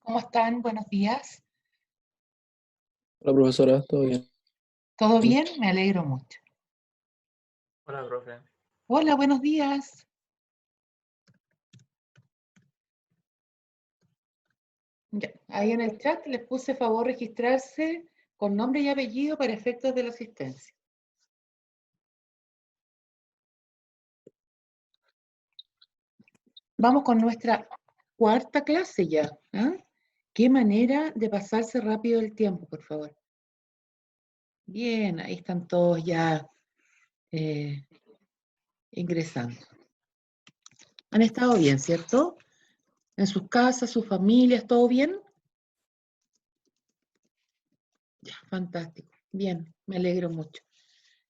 ¿Cómo están? Buenos días. Hola profesora, ¿todo bien? ¿Todo bien? Me alegro mucho. Hola, profe. Hola, buenos días. Ya, ahí en el chat les puse favor registrarse con nombre y apellido para efectos de la asistencia. Vamos con nuestra cuarta clase ya. ¿Ah? Qué manera de pasarse rápido el tiempo, por favor. Bien, ahí están todos ya ingresando. ¿Han estado bien, cierto? ¿En sus casas, sus familias, todo bien? Ya, fantástico. Bien, me alegro mucho.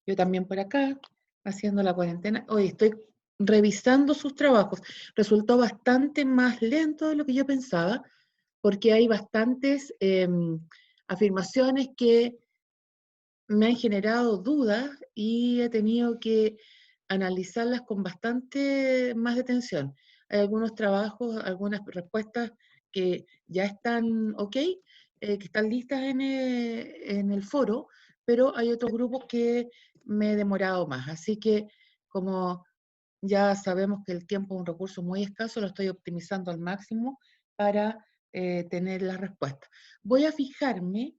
Yo también por acá, haciendo la cuarentena. Hoy estoy revisando sus trabajos. Resultó bastante más lento de lo que yo pensaba, porque hay bastantes afirmaciones que me han generado dudas y he tenido que analizarlas con bastante más detención. Hay algunos trabajos, algunas respuestas que ya están ok, que están listas en el foro, pero hay otros grupos que me he demorado más. Así que como ya sabemos que el tiempo es un recurso muy escaso, lo estoy optimizando al máximo para tener las respuestas. Voy a fijarme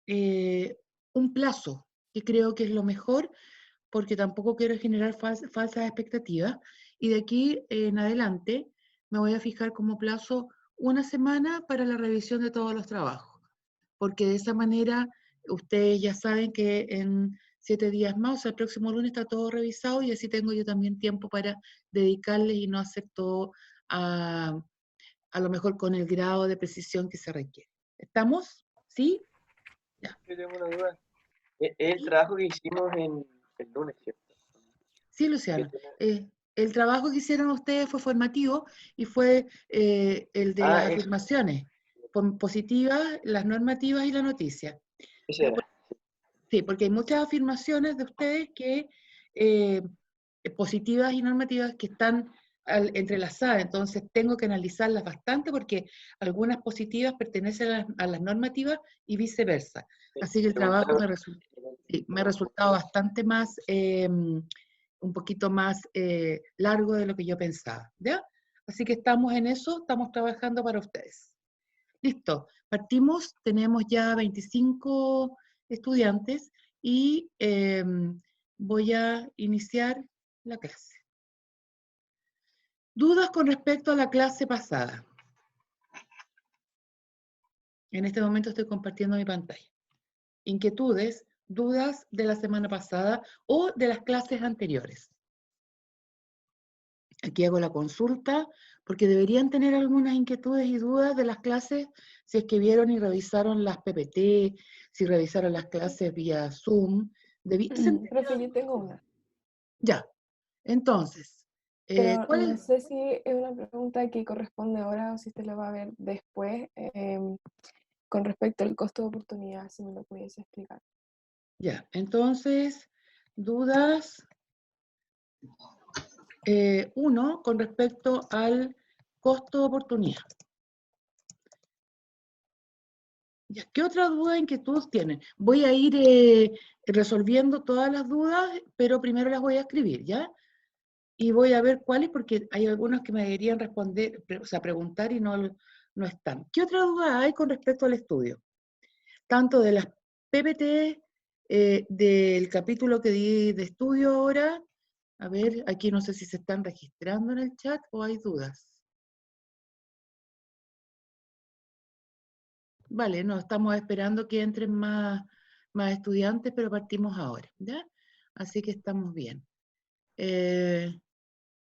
eh, un plazo, que creo que es lo mejor, porque tampoco quiero generar falsas expectativas. Y de aquí en adelante me voy a fijar como plazo una semana para la revisión de todos los trabajos, porque de esa manera ustedes ya saben que en 7 días más, o sea, el próximo lunes está todo revisado y así tengo yo también tiempo para dedicarles y no hacer todo a lo mejor con el grado de precisión que se requiere. ¿Estamos? ¿Sí? Ya. Yo tengo una duda. Es el trabajo que hicimos en el lunes, ¿cierto? Sí, Que Luciano. tiene- El trabajo que hicieron ustedes fue formativo y fue el de las Eso, afirmaciones positivas, las normativas y la noticia. ese ¿Ya? era. Sí, porque hay muchas afirmaciones de ustedes que eh, positivas y normativas que están entrelazadas, entonces tengo que analizarlas bastante porque algunas positivas pertenecen a las normativas y viceversa. Así que el trabajo Preguntaba, sí, me ha resultado bastante más, un poquito más largo de lo que yo pensaba, ¿ya? Así que estamos en eso, estamos trabajando para ustedes. Listo, partimos, tenemos ya 25 estudiantes y voy a iniciar la clase. Dudas con respecto a la clase pasada. En este momento estoy compartiendo mi pantalla. Inquietudes, dudas de la semana pasada o de las clases anteriores. Aquí hago la consulta porque deberían tener algunas inquietudes y dudas de las clases si es que vieron y revisaron las PPT, si revisaron las clases vía Zoom. Profe, yo tengo una, Ya, entonces, pero ¿cuál no es? sé si es una pregunta que corresponde ahora o si usted la va a ver después, con respecto al costo de oportunidad, si me lo pudiese explicar. Ya, entonces, dudas, uno, con respecto al costo de oportunidad. Ya, ¿qué otra duda, inquietud tienen? Voy a ir resolviendo todas las dudas, pero primero las voy a escribir, ¿ya? Y voy a ver cuáles, porque hay algunos que me deberían responder, o sea, preguntar y no están. ¿Qué otra duda hay con respecto al estudio? Tanto de las PPT, del capítulo que di de estudio ahora. A ver, aquí no sé si se están registrando en el chat o hay dudas. Vale, no, estamos esperando que entren más estudiantes, pero partimos ahora, ¿ya? Así que estamos bien. Eh,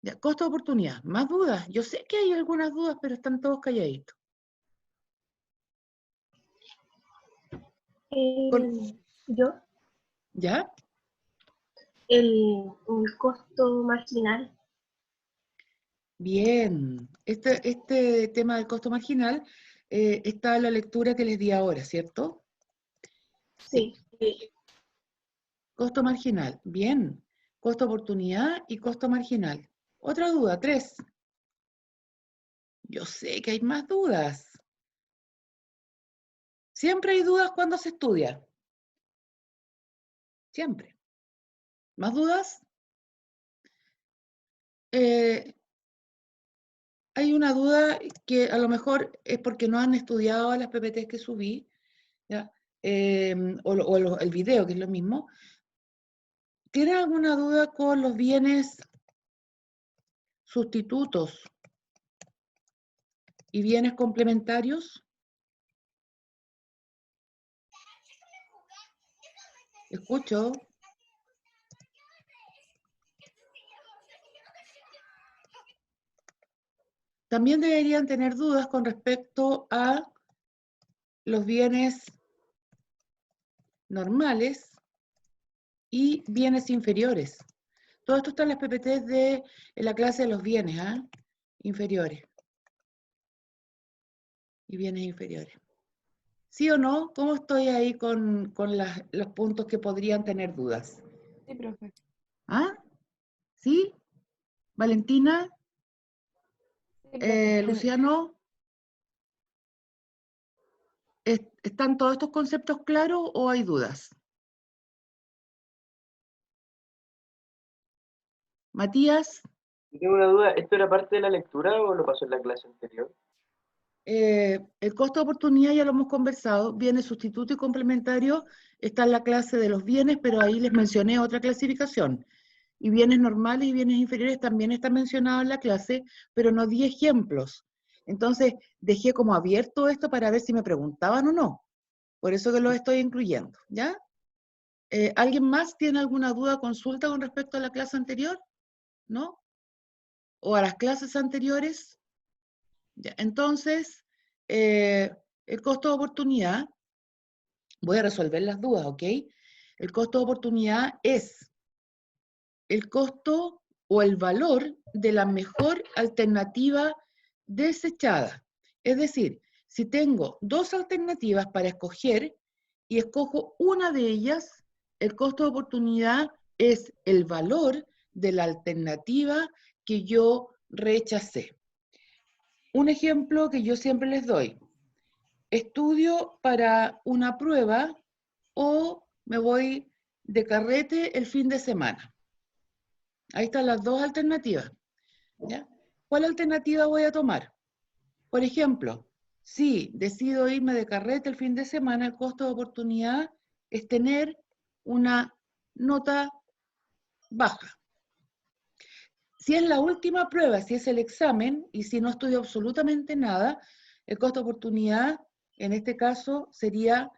ya, costo de oportunidad, más dudas. Yo sé que hay algunas dudas, pero están todos calladitos. Yo, ¿Ya? el costo marginal. Bien. Este tema del costo marginal está en la lectura que les di ahora, ¿cierto? Sí. Sí. Costo marginal. Bien. Costo oportunidad y costo marginal. Otra duda, 3. Yo sé que hay más dudas. Siempre hay dudas cuando se estudia. Siempre. ¿Más dudas? Hay una duda que a lo mejor es porque no han estudiado las PPTs que subí, ¿ya? El video, que es lo mismo. ¿Tienen alguna duda con los bienes sustitutos y bienes complementarios? Escucho. También deberían tener dudas con respecto a los bienes normales y bienes inferiores. Todo esto está en las PPTs de la clase de los bienes, inferiores y bienes inferiores. ¿Sí o no? ¿Cómo estoy ahí con los puntos que podrían tener dudas? Sí, profe. ¿Ah? ¿Sí? ¿Valentina? Sí, profe. ¿Luciano? ¿Están todos estos conceptos claros o hay dudas? Matías, Yo tengo una duda, ¿esto era parte de la lectura o lo pasó en la clase anterior? el costo de oportunidad ya lo hemos conversado, bienes sustituto y complementario está en la clase de los bienes, pero ahí les mencioné otra clasificación. Y bienes normales y bienes inferiores también está mencionado en la clase, pero no di ejemplos. Entonces, dejé como abierto esto para ver si me preguntaban o no. Por eso que lo estoy incluyendo, ¿ya? ¿Alguien más tiene alguna duda, consulta con respecto a la clase anterior? ¿No? ¿O a las clases anteriores? Ya, entonces, el costo de oportunidad, voy a resolver las dudas, ¿ok? El costo de oportunidad es el costo o el valor de la mejor alternativa desechada. Es decir, si tengo dos alternativas para escoger y escojo una de ellas, el costo de oportunidad es el valor de la alternativa que yo rechacé. Un ejemplo que yo siempre les doy. ¿Estudio para una prueba o me voy de carrete el fin de semana? Ahí están las dos alternativas, ¿ya? ¿Cuál alternativa voy a tomar? Por ejemplo, si decido irme de carrete el fin de semana, el costo de oportunidad es tener una nota baja. Si es la última prueba, si es el examen, y si no estudio absolutamente nada, el costo de oportunidad, en este caso, sería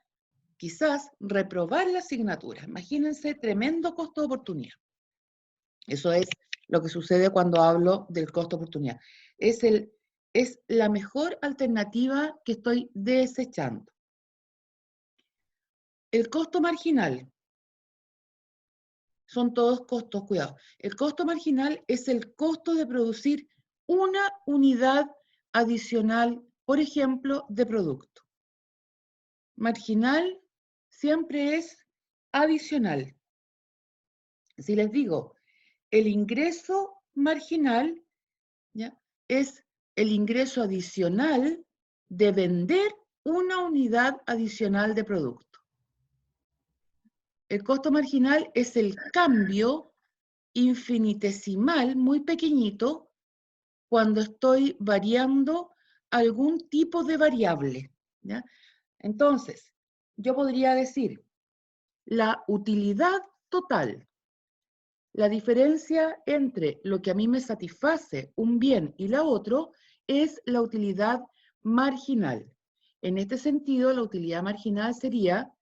quizás reprobar la asignatura. Imagínense, tremendo costo de oportunidad. Eso es lo que sucede cuando hablo del costo de oportunidad. Es la mejor alternativa que estoy desechando. El costo marginal. Son todos costos, cuidado. El costo marginal es el costo de producir una unidad adicional, por ejemplo, de producto. Marginal siempre es adicional. Si les digo, el ingreso marginal, ¿ya?, es el ingreso adicional de vender una unidad adicional de producto. El costo marginal es el cambio infinitesimal, muy pequeñito, cuando estoy variando algún tipo de variable, ¿ya? Entonces, yo podría decir, la utilidad total, la diferencia entre lo que a mí me satisface un bien y la otro, es la utilidad marginal. En este sentido, la utilidad marginal sería,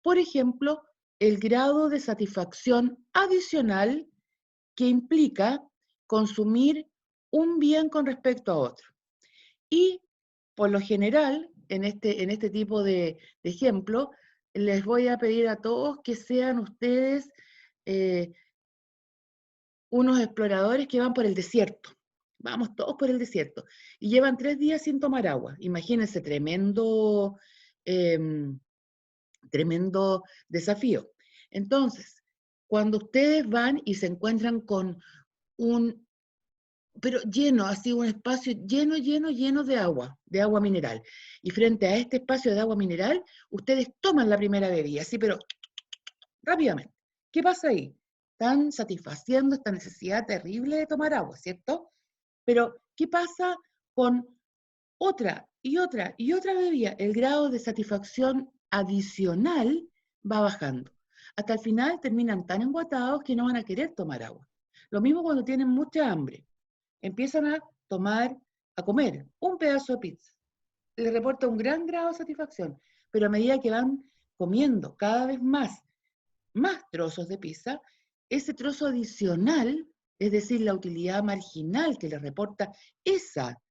por ejemplo, el grado de satisfacción adicional que implica consumir un bien con respecto a otro. Y por lo general, en este tipo de ejemplo, les voy a pedir a todos que sean ustedes unos exploradores que van por el desierto. Vamos todos por el desierto. Y llevan 3 días sin tomar agua. Imagínense, tremendo desafío. Entonces, cuando ustedes van y se encuentran con un pero lleno, así un espacio lleno, lleno, lleno de agua mineral. Y frente a este espacio de agua mineral, ustedes toman la primera bebida, así, pero rápidamente. ¿Qué pasa ahí? Están satisfaciendo esta necesidad terrible de tomar agua, ¿cierto? Pero, ¿qué pasa con otra y otra y otra bebida? El grado de satisfacción adicional va bajando. Hasta el final terminan tan enguatados que no van a querer tomar agua. Lo mismo cuando tienen mucha hambre. Empiezan a comer un pedazo de pizza. Les reporta un gran grado de satisfacción, pero a medida que van comiendo cada vez más trozos de pizza, ese trozo adicional, es decir, la utilidad marginal que les reporta esa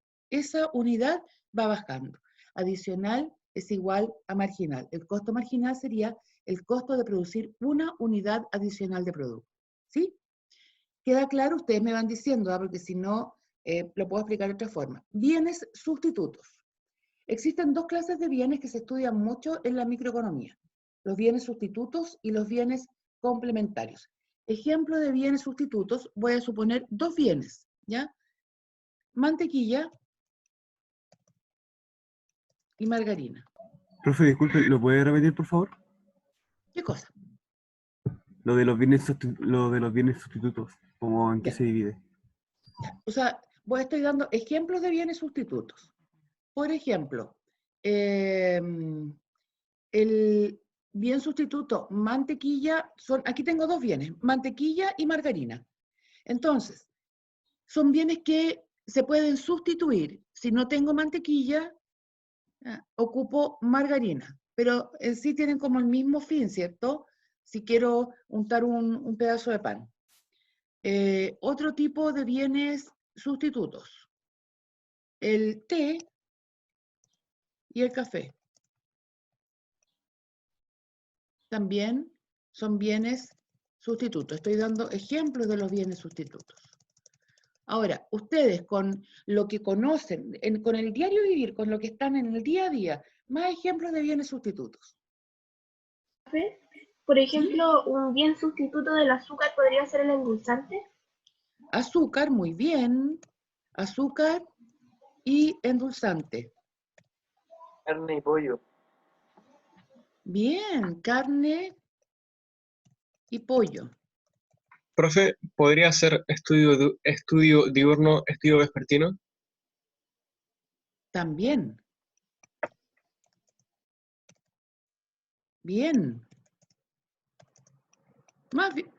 unidad, va bajando. Adicional es igual a marginal. El costo marginal sería el costo de producir una unidad adicional de producto. ¿Sí? ¿Queda claro? Ustedes me van diciendo, porque si no, lo puedo explicar de otra forma. Bienes sustitutos. Existen dos clases de bienes que se estudian mucho en la microeconomía. Los bienes sustitutos y los bienes complementarios. Ejemplo de bienes sustitutos, voy a suponer dos bienes, ¿ya? Mantequilla y margarina. Profe, disculpe, ¿lo puede repetir, por favor? ¿Qué cosa? Lo de los bienes sustitutos, ¿cómo en qué Ya, se divide? ya. O sea, estoy dando ejemplos de bienes sustitutos. Por ejemplo, el bien sustituto mantequilla, aquí tengo dos bienes, mantequilla y margarina. Entonces, son bienes que se pueden sustituir. Si no tengo mantequilla, ocupo margarina, pero en sí tienen como el mismo fin, ¿cierto? Si quiero untar un pedazo de pan. Otro tipo de bienes sustitutos, el té y el café. También son bienes sustitutos. Estoy dando ejemplos de los bienes sustitutos. Ahora, ustedes con lo que conocen, con el diario vivir, con lo que están en el día a día, más ejemplos de bienes sustitutos. Por ejemplo, un bien sustituto del azúcar podría ser el endulzante. Azúcar, muy bien. Azúcar y endulzante. Carne y pollo. Bien, carne y pollo. Profe, ¿podría ser estudio diurno, estudio vespertino? También. Bien.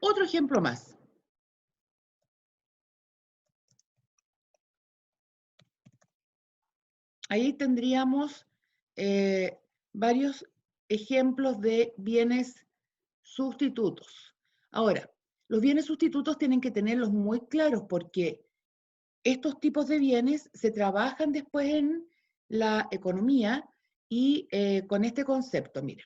Otro ejemplo más. Ahí tendríamos varios ejemplos de bienes sustitutos. Ahora, los bienes sustitutos tienen que tenerlos muy claros porque estos tipos de bienes se trabajan después en la economía y con este concepto, mira.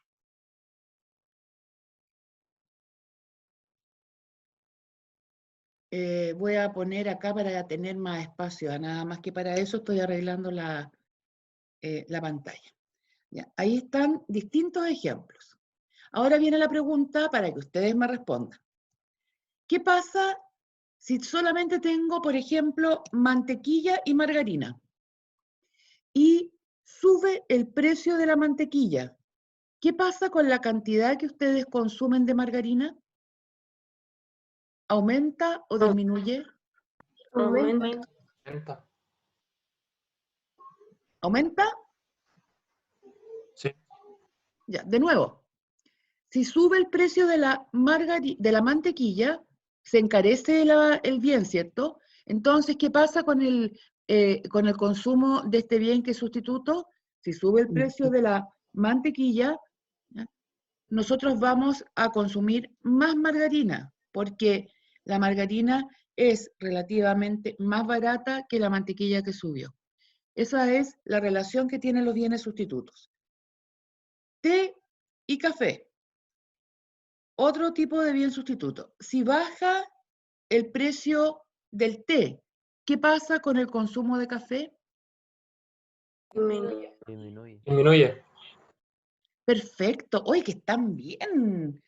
Voy a poner acá para tener más espacio, nada más que para eso estoy arreglando la pantalla. Ya, ahí están distintos ejemplos. Ahora viene la pregunta para que ustedes me respondan. ¿Qué pasa si solamente tengo, por ejemplo, mantequilla y margarina? Y sube el precio de la mantequilla. ¿Qué pasa con la cantidad que ustedes consumen de margarina? ¿Aumenta o disminuye? Aumenta. ¿Aumenta? Sí. Ya, de nuevo. Si sube el precio de la mantequilla, se encarece el bien, ¿cierto? Entonces, ¿qué pasa con el consumo de este bien que es sustituto? Si sube el precio de la mantequilla, ¿ya? Nosotros vamos a consumir más margarina, porque la margarina es relativamente más barata que la mantequilla que subió. Esa es la relación que tienen los bienes sustitutos. Té y café. Otro tipo de bien sustituto. Si baja el precio del té, ¿qué pasa con el consumo de café? Disminuye. Perfecto. ¡Oye, que están bien!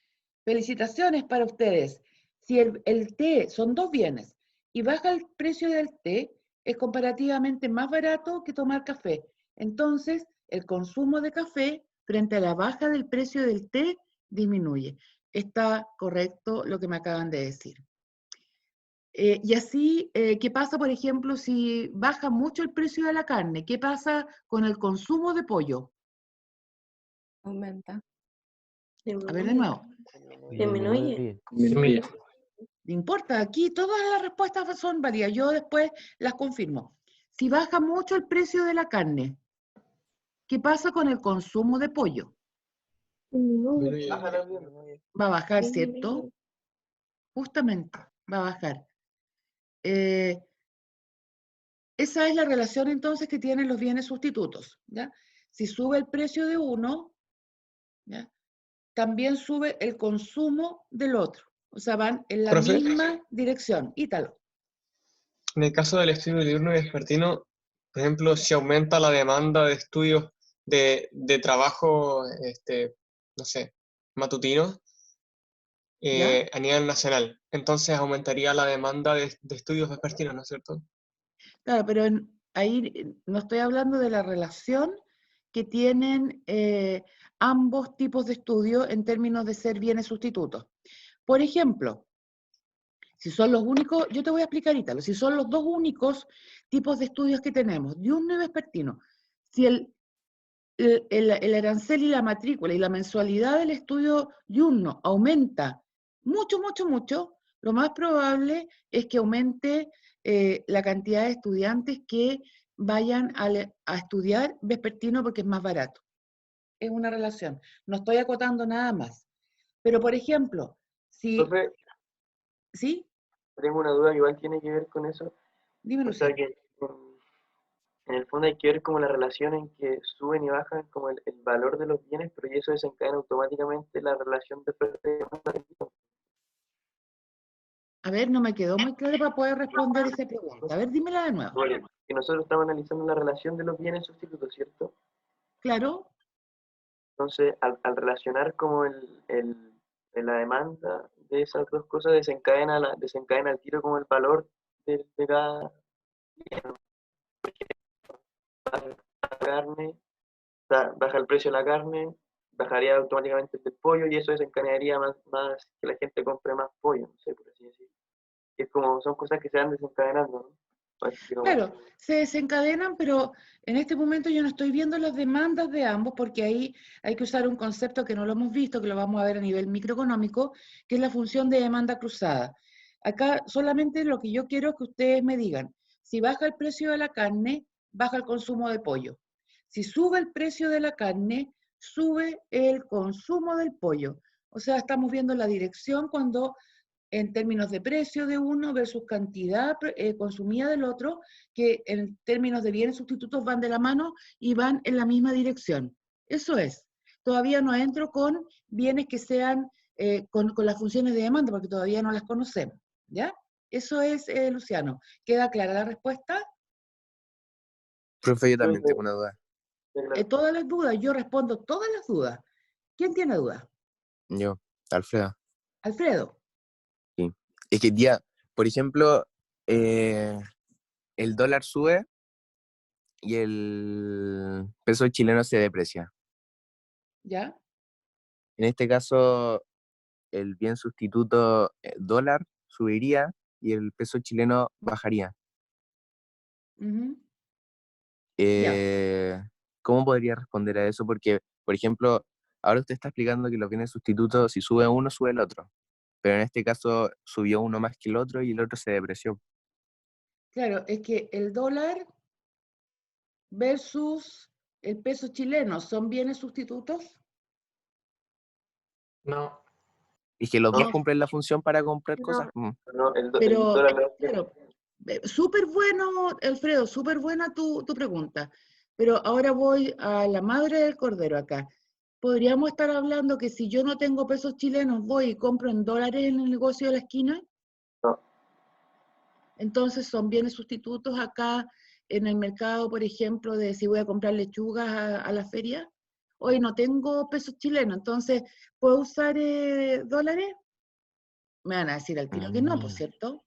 Felicitaciones para ustedes. Si el té son dos bienes y baja el precio del té, es comparativamente más barato que tomar café. Entonces, el consumo de café frente a la baja del precio del té disminuye. Está correcto lo que me acaban de decir. Y así, ¿qué pasa, por ejemplo, si baja mucho el precio de la carne? ¿Qué pasa con el consumo de pollo? Aumenta. A ver, de nuevo. Disminuye. Disminuye. No importa, aquí todas las respuestas son válidas. Yo después las confirmo. Si baja mucho el precio de la carne, ¿qué pasa con el consumo de pollo? Disminuye. Baja también. Va a bajar, ¿cierto? Disminuye. Justamente, va a bajar. Esa es la relación entonces que tienen los bienes sustitutos, ¿ya? Si sube el precio de uno, ¿ya? También sube el consumo del otro. O sea, van en la Profe, misma dirección. Ítalo. en el caso del estudio diurno y vespertino, por ejemplo, si aumenta la demanda de estudios de trabajo, no sé, matutinos, ¿Ya? a nivel nacional, entonces aumentaría la demanda de estudios vespertinos, ¿no es cierto? Claro, pero ahí no estoy hablando de la relación que tienen ambos tipos de estudio en términos de ser bienes sustitutos. Por ejemplo, si son los únicos, yo te voy a explicar, Ítalo, si son los dos únicos tipos de estudios que tenemos, diurno y vespertino, si el arancel y la matrícula y la mensualidad del estudio diurno aumenta mucho, mucho, mucho, lo más probable es que aumente la cantidad de estudiantes que vayan a estudiar vespertino porque es más barato. Es una relación. No estoy acotando nada más. Pero, por ejemplo, si... Profe, ¿Sí? tengo una duda que igual tiene que ver con eso. Dime, O sea Luciano. que en el fondo hay que ver como la relación en que suben y bajan como el valor de los bienes, pero y eso desencadena automáticamente la relación de oferta y demanda. A ver, no me quedó muy claro para poder responder esa pregunta. A ver, dímela de nuevo. Porque que nosotros estamos analizando la relación de los bienes sustitutos, ¿cierto? ¿Claro? Entonces, al relacionar como la demanda de esas dos cosas, desencadena el tiro como el valor de cada bien. Baja la carne, baja el precio de la carne, bajaría automáticamente el del pollo y eso desencadenaría más que la gente compre más pollo, no sé, por así decirlo. Es como, son cosas que se van desencadenando, ¿no? Así como- Claro, se desencadenan, pero en este momento yo no estoy viendo las demandas de ambos porque ahí hay que usar un concepto que no lo hemos visto, que lo vamos a ver a nivel microeconómico, que es la función de demanda cruzada. Acá solamente lo que yo quiero es que ustedes me digan, si baja el precio de la carne, baja el consumo de pollo. Si sube el precio de la carne, sube el consumo del pollo. O sea, estamos viendo la dirección cuando en términos de precio de uno versus cantidad consumida del otro, que en términos de bienes sustitutos van de la mano y van en la misma dirección. Eso es. Todavía no entro con bienes que sean con las funciones de demanda, porque todavía no las conocemos. ¿Ya? Eso es, Luciano. ¿Queda clara la respuesta? Profe, yo también Entonces, tengo una duda. claro. Todas las dudas, yo respondo todas las dudas. ¿Quién tiene dudas? Yo, Alfredo. Alfredo. Sí. Es que, tía, por ejemplo, el dólar sube y el peso chileno se deprecia. ¿Ya? En este caso, el bien sustituto dólar subiría y el peso chileno bajaría. Uh-huh. Ya. ¿Cómo podría responder a eso? Porque, por ejemplo, ahora usted está explicando que los bienes sustitutos, si sube uno, sube el otro. Pero en este caso subió uno más que el otro y el otro se depreció. Claro, es que el dólar versus el peso chileno, ¿son bienes sustitutos? No. Y que los dos No, cumplen la función para comprar cosas. No. no, el Pero, dólar no es claro, súper bueno, Alfredo, súper buena tu pregunta. Pero ahora voy a la madre del cordero acá. ¿Podríamos estar hablando que si yo no tengo pesos chilenos, voy y compro en dólares en el negocio de la esquina? No. Entonces son bienes sustitutos acá en el mercado, por ejemplo, de si voy a comprar lechugas a la feria. Hoy no tengo pesos chilenos, entonces, ¿puedo usar dólares? Me van a decir al tiro que no, por cierto.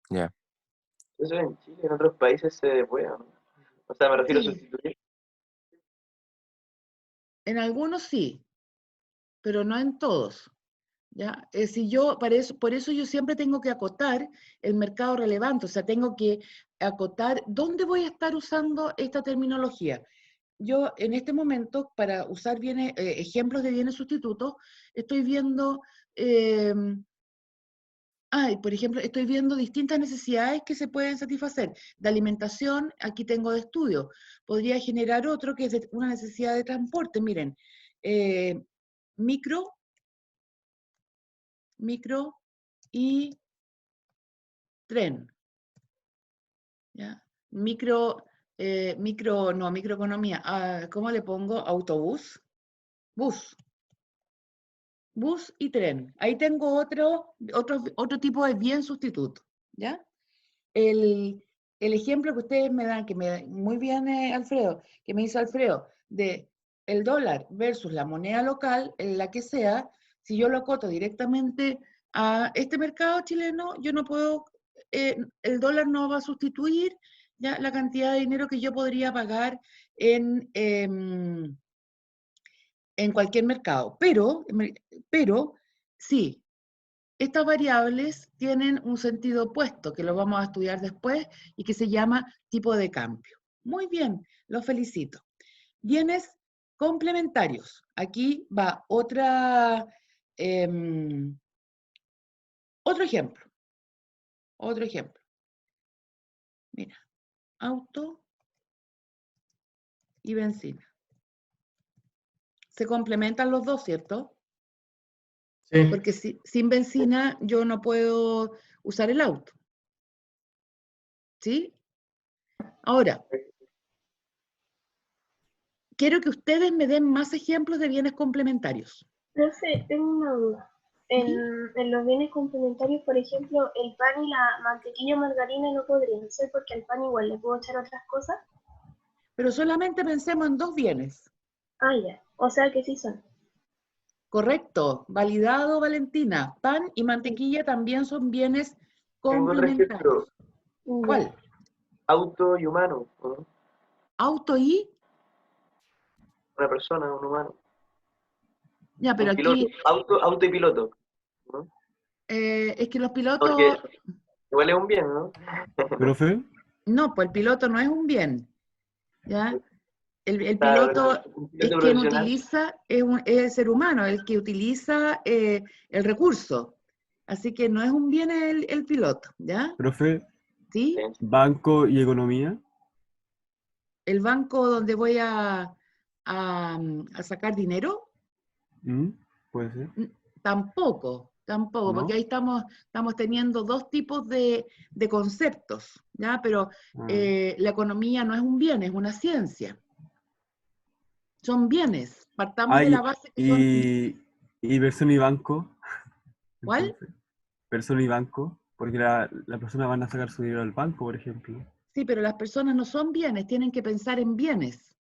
Ya. Eso en Chile, en otros países se puede, ¿no? O sea, me refiero a Sí, sustituir. en algunos sí, pero no en todos. ¿Ya? Si yo, por eso yo siempre tengo que acotar el mercado relevante, o sea, tengo que acotar dónde voy a estar usando esta terminología. Yo en este momento, para usar bienes, ejemplos de bienes sustitutos, estoy viendo, por ejemplo, estoy viendo distintas necesidades que se pueden satisfacer. De alimentación, aquí tengo de estudio. Podría generar otro que es una necesidad de transporte. Miren, micro y tren. ¿Ya? Microeconomía. ¿Cómo le pongo? Autobús, bus y tren. Ahí tengo otro tipo de bien sustituto. ¿Ya? El ejemplo que ustedes me dan, muy bien, Alfredo, que me hizo Alfredo, de el dólar versus la moneda local, la que sea, si yo lo acoto directamente a este mercado chileno, yo no puedo, el dólar no va a sustituir ya la cantidad de dinero que yo podría pagar en cualquier mercado. Pero sí, estas variables tienen un sentido opuesto, que lo vamos a estudiar después, y que se llama tipo de cambio. Muy bien, los felicito. Bienes complementarios. Aquí va otro ejemplo. Otro ejemplo. Mira, auto y benzina. Se complementan los dos, ¿cierto? Sí. Porque sin benzina yo no puedo usar el auto. ¿Sí? Ahora, quiero que ustedes me den más ejemplos de bienes complementarios. Profe, tengo una duda. En los bienes complementarios, por ejemplo, el pan y la mantequilla o margarina no podrían ser porque al pan igual le puedo echar otras cosas. Pero solamente pensemos en dos bienes. Ah, ya. O sea que sí son. Correcto, validado, Valentina. Pan y mantequilla también son bienes Tengo otro ejemplo, complementarios. ¿Cuál? auto y humano, ¿no? Auto y... Una persona, un humano. Ya, pero Un piloto, aquí auto y piloto, ¿no? es que los Porque pilotos... igual es un bien, ¿no? ¿Profe? No, pues el piloto no es un bien. ¿Ya? El Claro, piloto un es piloto quien profesional. utiliza, es el ser humano, el que utiliza el recurso. Así que no es un bien el piloto, ¿ya? ¿Profe? ¿Sí? ¿Banco y economía? El banco donde voy a sacar dinero, ¿Puede ser? tampoco, porque ¿No? ahí estamos teniendo dos tipos de conceptos, ¿ya? Pero la economía no es un bien, es una ciencia. Son bienes. Partamos de la base que son... y persona y banco. ¿Cuál? Entonces, persona y banco, porque la persona van a sacar su dinero al banco, por ejemplo. Sí, pero las personas no son bienes, tienen que pensar en bienes.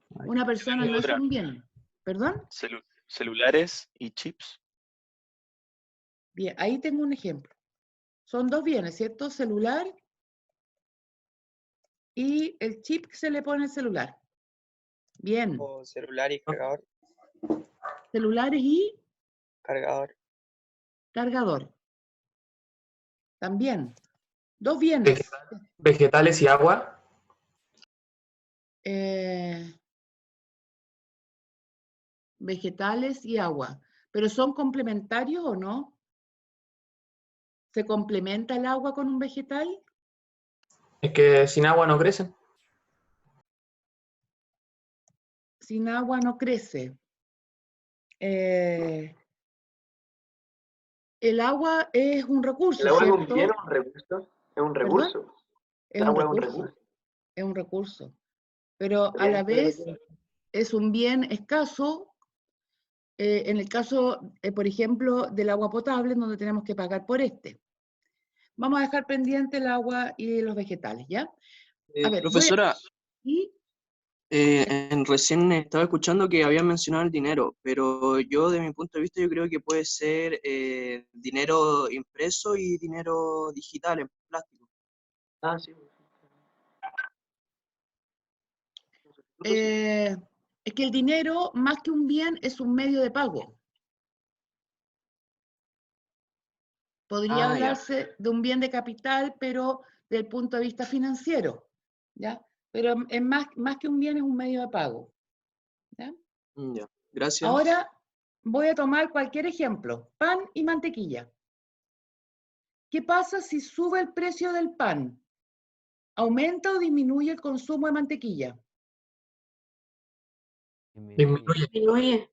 Una persona no es un bien. ¿Perdón? Celulares y chips. Bien, ahí tengo un ejemplo. Son dos bienes, ¿cierto? Celular y el chip que se le pone al celular. Bien. O celular y cargador. Celulares y Cargador. cargador. También. Dos bienes. Vegetales y agua. Vegetales y agua. ¿Pero son complementarios o no? ¿Se complementa el agua con un vegetal? Es que sin agua no crecen. Sin agua no crece. El agua es un recurso, ¿El agua es un ¿cierto? bien o un recurso? Es un ¿Perdón? recurso. Es El un agua es un recurso. recurso. Es un recurso. Pero a la vez es un bien escaso en el caso, por ejemplo, del agua potable, en donde tenemos que pagar por este. Vamos a dejar pendiente el agua y los vegetales, ¿ya? A ver, Profesora, ¿y? recién estaba escuchando que habían mencionado el dinero, pero yo, de mi punto de vista, yo creo que puede ser dinero impreso y dinero digital en plástico. Ah, sí. Es que el dinero, más que un bien, es un medio de pago. Podría Ah, ya. hablarse de un bien de capital, pero desde el punto de vista financiero, ¿ya? Pero es más que un bien, es un medio de pago, ¿ya? Ya. Gracias. Ahora voy a tomar cualquier ejemplo, pan y mantequilla. ¿Qué pasa si sube el precio del pan? ¿Aumenta o disminuye el consumo de mantequilla? Disminuye. Disminuye.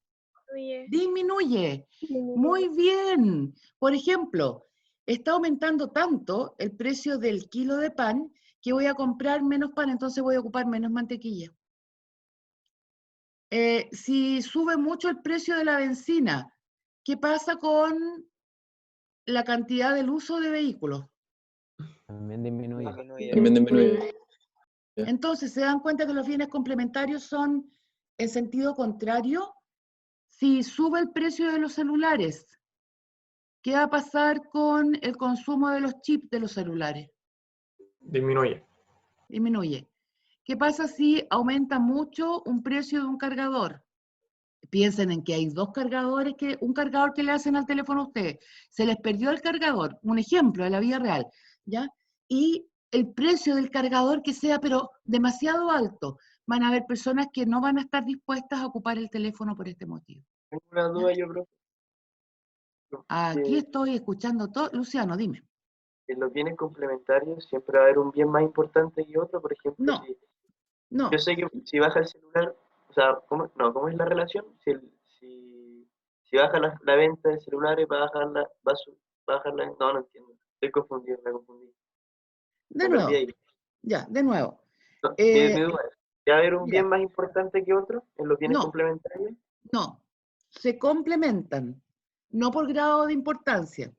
Disminuye. Disminuye. Muy bien. Por ejemplo, está aumentando tanto el precio del kilo de pan que voy a comprar menos pan, entonces voy a ocupar menos mantequilla. Si sube mucho el precio de la benzina, ¿qué pasa con la cantidad del uso de vehículos? También disminuye. También disminuye. Entonces, se dan cuenta que los bienes complementarios son en sentido contrario. Si sube el precio de los celulares, ¿qué va a pasar con el consumo de los chips de los celulares? Disminuye. Disminuye. ¿Qué pasa si aumenta mucho un precio de un cargador? Piensen en que hay dos cargadores, un cargador que le hacen al teléfono a ustedes. Se les perdió el cargador, un ejemplo de la vida real, ¿ya? Y el precio del cargador que sea, pero demasiado alto, van a haber personas que no van a estar dispuestas a ocupar el teléfono por este motivo. Tengo una duda yo, profe. Aquí estoy escuchando todo. Luciano, dime. En los bienes complementarios siempre va a haber un bien más importante que otro, por ejemplo, No, no. yo sé que si baja el celular, o sea, ¿cómo es la relación? Si baja la venta de celulares, va a bajar la, no entiendo, estoy confundido, me confundí. De Me perdí nuevo, ahí. ya, de nuevo. No, mi duda es, ¿va a haber un ya. bien más importante que otro en los bienes No. complementarios? No, se complementan, no por grado de importancia,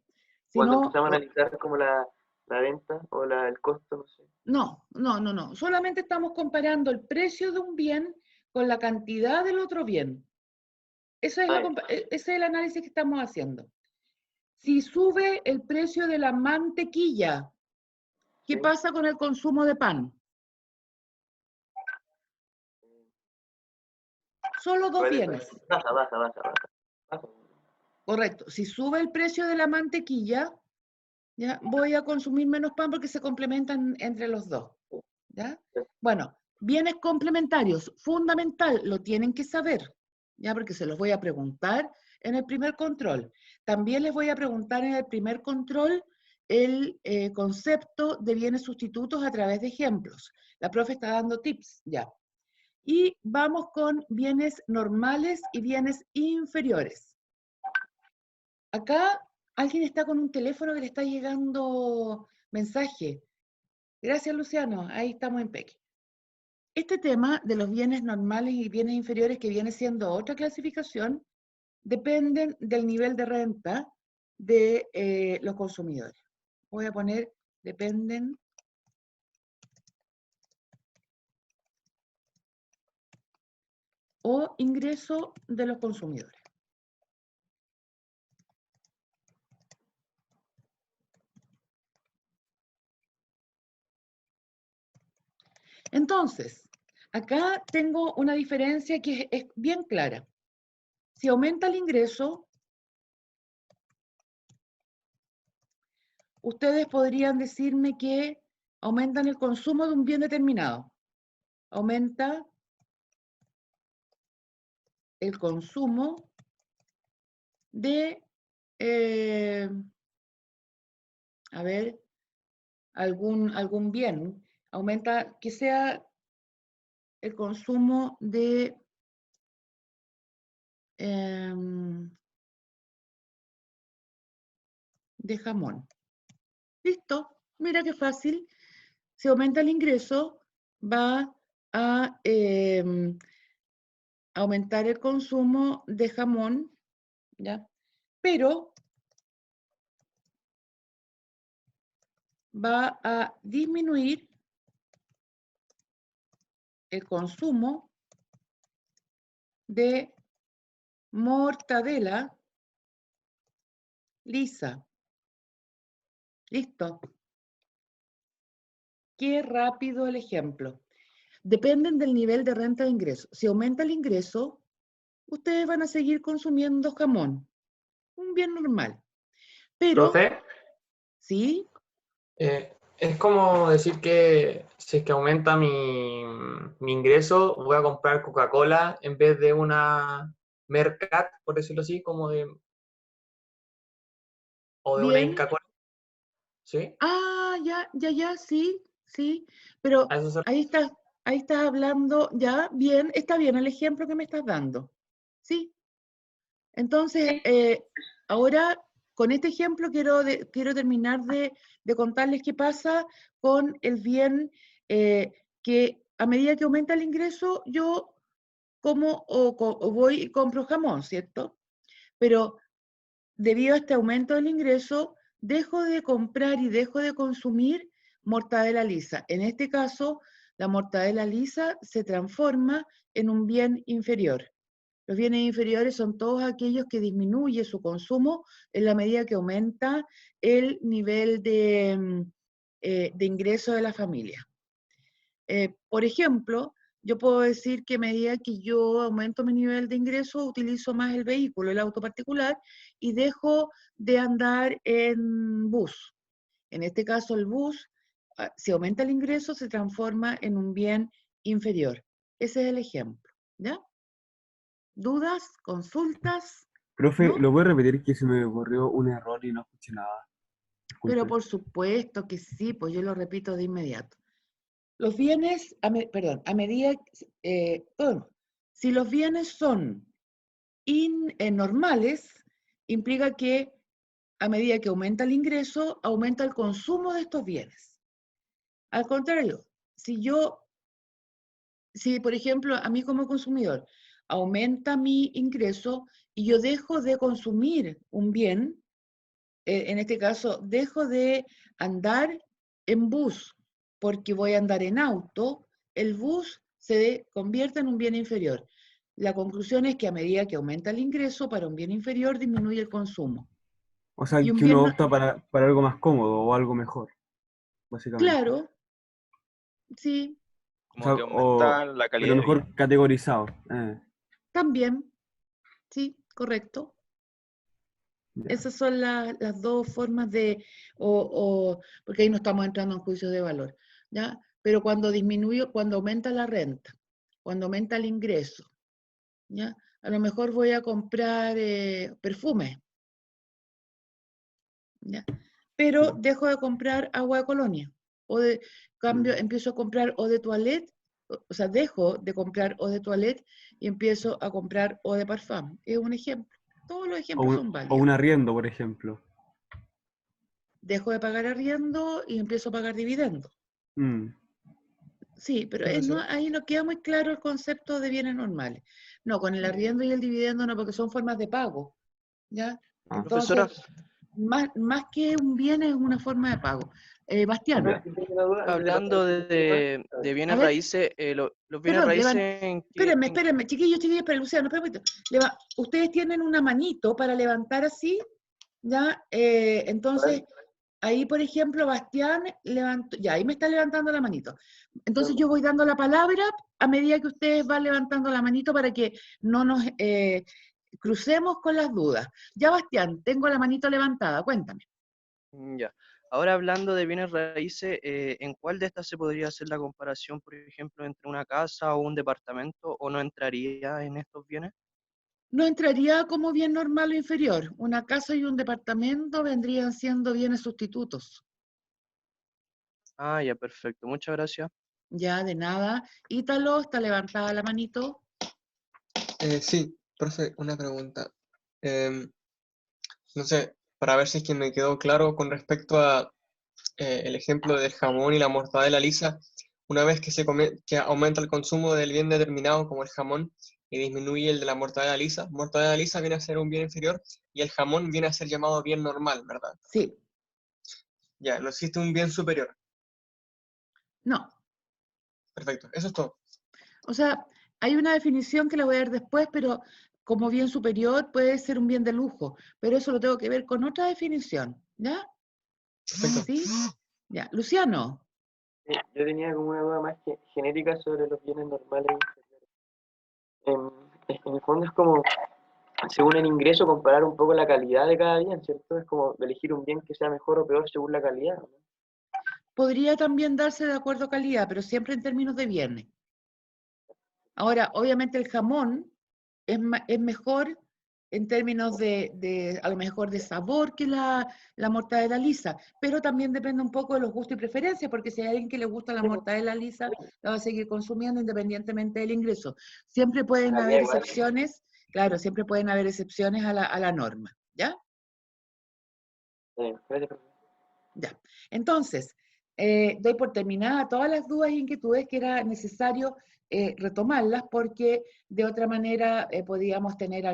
Cuando sino, empezamos a analizar como la venta o el costo, no sé. no, solamente estamos comparando el precio de un bien con la cantidad del otro bien. Ese es el análisis que estamos haciendo. Si sube el precio de la mantequilla, ¿qué pasa con el consumo de pan? Solo dos bienes. Baja. Correcto. Si sube el precio de la mantequilla, ¿ya? Voy a consumir menos pan porque se complementan entre los dos. ¿Ya? Bueno, bienes complementarios, fundamental, lo tienen que saber, ¿ya? Porque se los voy a preguntar en el primer control. También les voy a preguntar en el primer control el concepto de bienes sustitutos a través de ejemplos. La profe está dando tips, ya. Y vamos con bienes normales y bienes inferiores. Acá alguien está con un teléfono que le está llegando mensaje. Gracias, Luciano. Ahí estamos en PEC. Este tema de los bienes normales y bienes inferiores, que viene siendo otra clasificación, dependen del nivel de renta de los consumidores. Voy a poner, dependen o ingreso de los consumidores. Entonces, acá tengo una diferencia que es bien clara. Si aumenta el ingreso, ustedes podrían decirme que aumentan el consumo de un bien determinado. Aumenta el consumo de, a ver, algún bien. Aumenta que sea el consumo de jamón. ¿Listo? Mira qué fácil. Si aumenta el ingreso, va a aumentar el consumo de jamón, ¿ya? Pero va a disminuir el consumo de mortadela lisa. ¿Listo? qué rápido el ejemplo. Dependen del nivel de renta de ingreso. Si aumenta el ingreso, ustedes van a seguir consumiendo jamón, un bien normal. Pero, Profe, ¿sí? es como decir que si es que aumenta mi ingreso, voy a comprar Coca-Cola en vez de una Mercat, por decirlo así, o de una Bien. Inca Kola. ¿Sí? Ah, ya, sí. Pero A eso se- ahí estás hablando, ya, bien, está bien el ejemplo que me estás dando. Sí. Entonces, ahora, con este ejemplo quiero terminar de contarles qué pasa con el bien que a medida que aumenta el ingreso, yo como o voy y compro jamón, ¿cierto? Pero debido a este aumento del ingreso, dejo de comprar y dejo de consumir mortadela lisa. En este caso, la mortadela lisa se transforma en un bien inferior. Los bienes inferiores son todos aquellos que disminuye su consumo en la medida que aumenta el nivel de ingreso de la familia. Por ejemplo, yo puedo decir que a medida que yo aumento mi nivel de ingreso, utilizo más el vehículo, el auto particular, y dejo de andar en bus. En este caso, el bus, si aumenta el ingreso, se transforma en un bien inferior. Ese es el ejemplo, ¿ya? ¿Dudas? ¿Consultas? Profe, ¿No? ¿lo voy a repetir que se me ocurrió un error y no escuché nada? Pero Disculpe. por supuesto que sí, pues yo lo repito de inmediato. Los bienes, a medida, si los bienes son normales, implica que a medida que aumenta el ingreso, aumenta el consumo de estos bienes. Al contrario, si por ejemplo a mí como consumidor aumenta mi ingreso y yo dejo de consumir un bien, en este caso dejo de andar en bus porque voy a andar en auto, el bus se convierte en un bien inferior. La conclusión es que a medida que aumenta el ingreso para un bien inferior disminuye el consumo. O sea, Y un que bien, uno opta para algo más cómodo o algo mejor, básicamente. claro, sí, O Como sea, que aumenta la pero calidad de vida. mejor categorizado. también, sí, correcto. Ya. Esas son las dos formas porque ahí no estamos entrando en juicios de valor, ¿ya? Pero cuando cuando aumenta la renta, cuando aumenta el ingreso, ¿ya? A lo mejor voy a comprar perfume, ¿ya? Pero dejo de comprar agua de colonia, o de cambio empiezo a comprar eau de toilette, o sea, dejo de comprar eau de toilette y empiezo a comprar eau de parfum. Es un ejemplo. Todos los ejemplos son O válidos. un arriendo, por ejemplo. Dejo de pagar arriendo y empiezo a pagar dividendos. Mm. Sí, pero Sí, sí. ahí no queda muy claro el concepto de bienes normales. No, con el arriendo y el dividendo no, porque son formas de pago, ¿ya? Profesora, Entonces, más que un bien es una forma de pago. Bastián, Ya. hablando de a bienes ver, raíces, los bienes perdón, raíces en qué... espérenme, chiquillos, espera, Luciano, espera, ustedes tienen una manito para levantar así, ¿ya? Entonces, ahí, por ejemplo, Bastián levantó, ya, ahí me está levantando la manito. Entonces yo voy dando la palabra a medida que ustedes van levantando la manito para que no nos crucemos con las dudas. Ya, Bastián, tengo la manito levantada, cuéntame. Ya. Ahora hablando de bienes raíces, ¿en cuál de estas se podría hacer la comparación, por ejemplo, entre una casa o un departamento, o no entraría en estos bienes? No entraría como bien normal o inferior. Una casa y un departamento vendrían siendo bienes sustitutos. Ah, ya, perfecto. Muchas gracias. Ya, de nada. Ítalo, está levantada la manito. Sí, profe, una pregunta. No sé, para ver si es que me quedó claro con respecto a el ejemplo del jamón y la mortadela lisa, una vez que aumenta el consumo del bien determinado como el jamón y disminuye el de la mortadela lisa viene a ser un bien inferior y el jamón viene a ser llamado bien normal, ¿verdad? Sí. Ya, no existe un bien superior. No. Perfecto, eso es todo. O sea, hay una definición que la voy a ver después, pero como bien superior puede ser un bien de lujo, pero eso lo tengo que ver con otra definición, ¿ya? Perfecto. ¿Sí? Ya. Luciano, Yo tenía como una duda más que genérica sobre los bienes normales e inferiores. En el fondo es como, según el ingreso, comparar un poco la calidad de cada bien, ¿cierto? Es como elegir un bien que sea mejor o peor según la calidad, ¿no? Podría también darse de acuerdo a calidad, pero siempre en términos de bienes. Ahora, obviamente el jamón es mejor en términos a lo mejor de sabor que la mortadela lisa, pero también depende un poco de los gustos y preferencias, porque si hay alguien que le gusta la mortadela lisa, la va a seguir consumiendo independientemente del ingreso. Siempre pueden haber excepciones, claro, siempre pueden haber excepciones a la norma, ¿ya? Gracias, profesor. Ya. Entonces, doy por terminada todas las dudas e inquietudes que era necesario retomarlas, porque de otra manera podíamos tener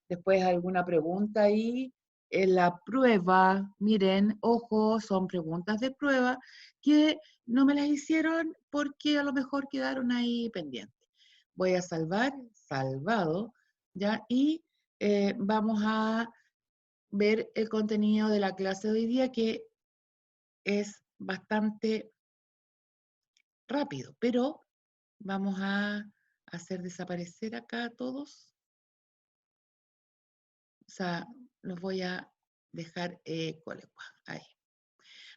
después alguna pregunta ahí en la prueba. Miren, ojo, son preguntas de prueba que no me las hicieron porque a lo mejor quedaron ahí pendientes. Voy a salvado, ¿ya? Y vamos a ver el contenido de la clase de hoy día, que es bastante rápido, pero vamos a hacer desaparecer acá a todos. O sea, los voy a dejar ahí.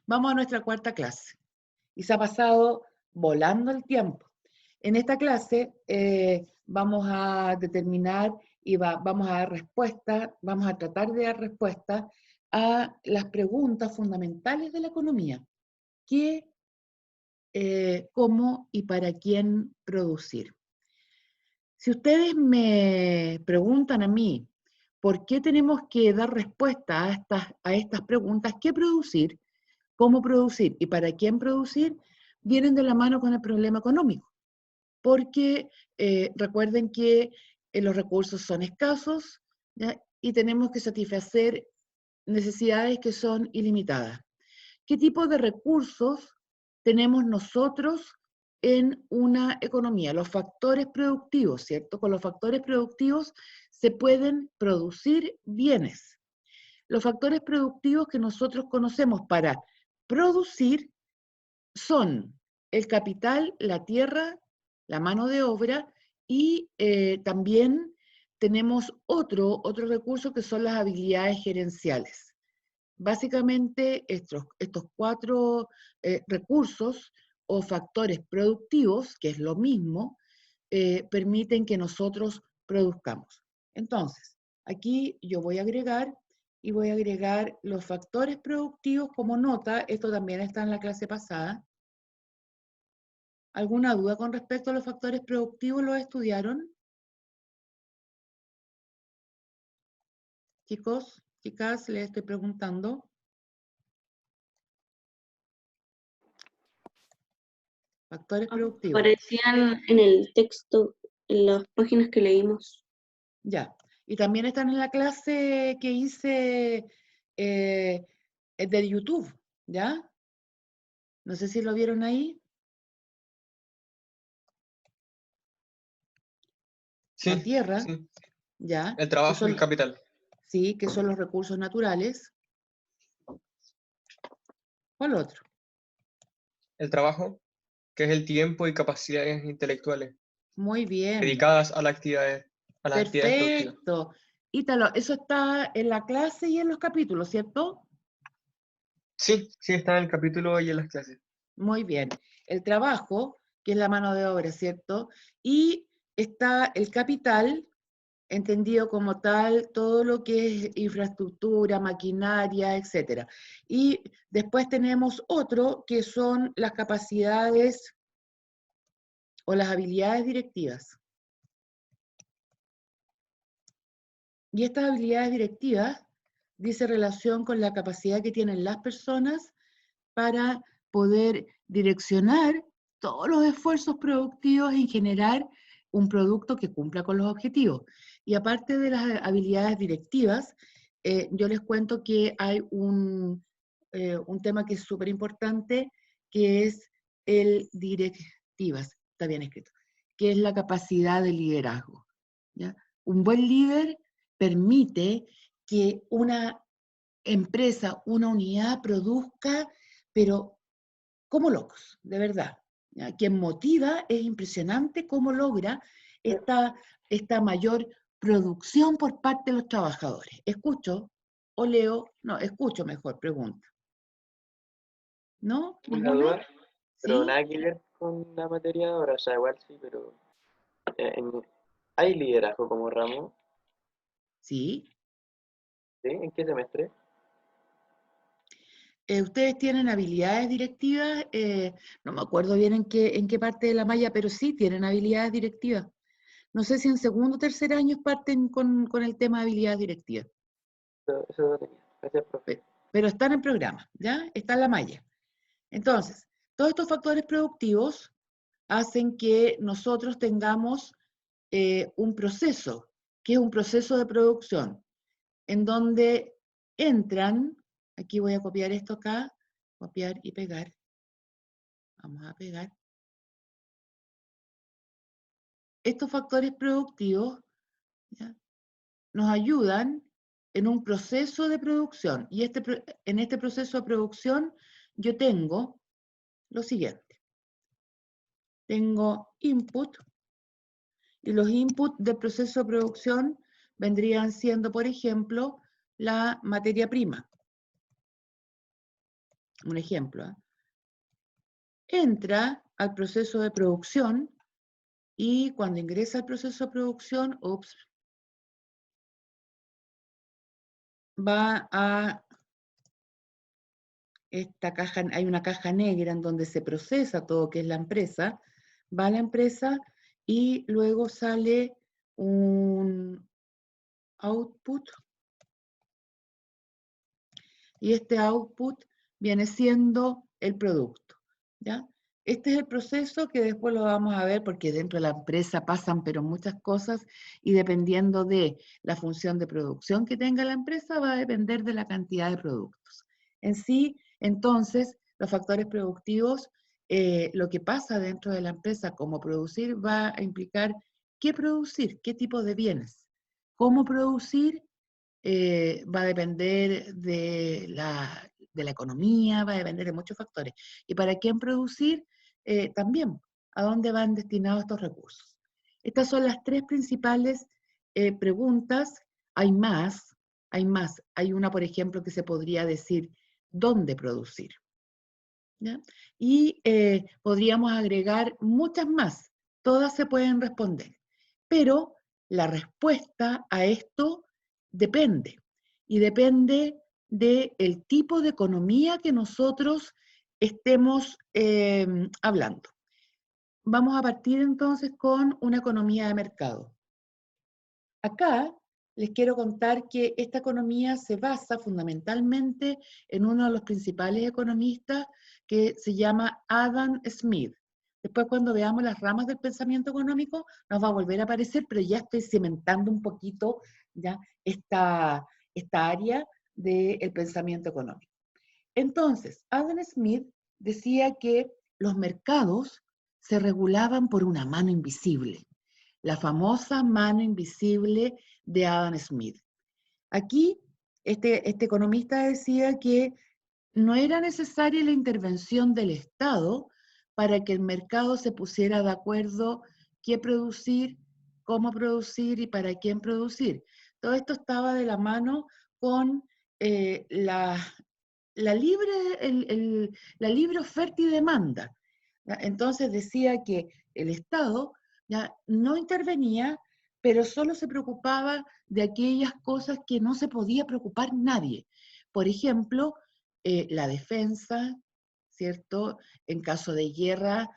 Vamos a nuestra cuarta clase. Y se ha pasado volando el tiempo. En esta clase vamos a determinar y vamos a dar respuesta, vamos a tratar de dar respuesta a las preguntas fundamentales de la economía. ¿Qué, cómo y para quién producir? Si ustedes me preguntan a mí por qué tenemos que dar respuesta a estas preguntas, ¿qué producir? ¿Cómo producir? ¿Y para quién producir? Vienen de la mano con el problema económico. Porque recuerden que los recursos son escasos, ¿ya? Y tenemos que satisfacer necesidades que son ilimitadas. ¿Qué tipo de recursos tenemos nosotros en una economía? Los factores productivos, ¿cierto? Con los factores productivos se pueden producir bienes. Los factores productivos que nosotros conocemos para producir son el capital, la tierra, la mano de obra y también tenemos otro recurso que son las habilidades gerenciales. Básicamente estos 4 recursos o factores productivos, que es lo mismo, permiten que nosotros produzcamos. Entonces, aquí yo voy a agregar los factores productivos como nota. Esto también está en la clase pasada. ¿Alguna duda con respecto a los factores productivos? ¿Lo estudiaron? Chicos, chicas, les estoy preguntando. Factores productivos. Aparecían en el texto, en las páginas que leímos. Ya. Y también están en la clase que hice de YouTube, ¿ya? No sé si lo vieron ahí. Sí, La tierra, sí. ¿ya? El trabajo y el capital. Sí, que son los recursos naturales. ¿Cuál otro? El trabajo, que es el tiempo y capacidades intelectuales Muy bien. dedicadas a las actividades productivas. Perfecto. Ítalo, eso está en la clase y en los capítulos, ¿cierto? Sí, sí, está en el capítulo y en las clases. Muy bien. El trabajo, que es la mano de obra, ¿cierto? Y está el capital, entendido como tal, todo lo que es infraestructura, maquinaria, etc. Y después tenemos otro que son las capacidades o las habilidades directivas. Y estas habilidades directivas dice relación con la capacidad que tienen las personas para poder direccionar todos los esfuerzos productivos en generar un producto que cumpla con los objetivos. Y aparte de las habilidades directivas, yo les cuento que hay un tema que es súper importante, que es el directivas, está bien escrito, que es la capacidad de liderazgo, ¿ya? Un buen líder permite que una empresa, una unidad produzca, pero como locos, de verdad. ¿Ya? Quien motiva es impresionante cómo logra esta mayor producción por parte de los trabajadores. ¿Escucho o leo? No, escucho mejor, pregunta. ¿No? Una ¿Ninguna? duda, pero ¿Sí? nada que ver con la materia de ahora, o sea, igual sí, pero ¿hay liderazgo como ramo? Sí. ¿Sí? ¿En qué semestre? Ustedes tienen habilidades directivas, no me acuerdo bien en qué parte de la malla, pero sí tienen habilidades directivas. No sé si en segundo o tercer año parten con el tema de habilidades directivas, Eso lo tenía. Gracias, profe. pero están en programa, ¿ya? Está en la malla. Entonces, todos estos factores productivos hacen que nosotros tengamos un proceso, que es un proceso de producción, en donde entran, aquí voy a copiar esto acá, copiar y pegar. Vamos a pegar. Estos factores productivos, ¿ya?, nos ayudan en un proceso de producción. Y en este proceso de producción yo tengo lo siguiente. Tengo input, y los inputs del proceso de producción vendrían siendo, por ejemplo, la materia prima. Un ejemplo. Entra al proceso de producción y cuando ingresa al proceso de producción, va a esta caja, hay una caja negra en donde se procesa todo, que es la empresa, va a la empresa y luego sale un output, y este output viene siendo el producto, ¿ya? Este es el proceso que después lo vamos a ver porque dentro de la empresa pasan pero muchas cosas y dependiendo de la función de producción que tenga la empresa va a depender de la cantidad de productos. En sí, entonces, los factores productivos, lo que pasa dentro de la empresa como producir va a implicar qué producir, qué tipo de bienes, cómo producir, va a depender de la economía, va a depender de muchos factores. Y para quién producir, también, a dónde van destinados estos recursos. Estas son las tres principales preguntas. Hay más, hay más. Hay una, por ejemplo, que se podría decir, ¿dónde producir? ¿Ya? Y podríamos agregar muchas más. Todas se pueden responder. Pero la respuesta a esto depende. Y depende del tipo de economía que nosotros estemos hablando. Vamos a partir entonces con una economía de mercado. Acá les quiero contar que esta economía se basa fundamentalmente en uno de los principales economistas que se llama Adam Smith. Después cuando veamos las ramas del pensamiento económico nos va a volver a aparecer, pero ya estoy cimentando un poquito ya esta área del pensamiento económico. Entonces, Adam Smith decía que los mercados se regulaban por una mano invisible, la famosa mano invisible de Adam Smith. Aquí, este economista decía que no era necesaria la intervención del Estado para que el mercado se pusiera de acuerdo qué producir, cómo producir y para quién producir. Todo esto estaba de la mano con la libre oferta y demanda. ¿Ya? Entonces decía que el Estado ya no intervenía, pero solo se preocupaba de aquellas cosas que no se podía preocupar nadie. Por ejemplo, la defensa, ¿cierto? En caso de guerra,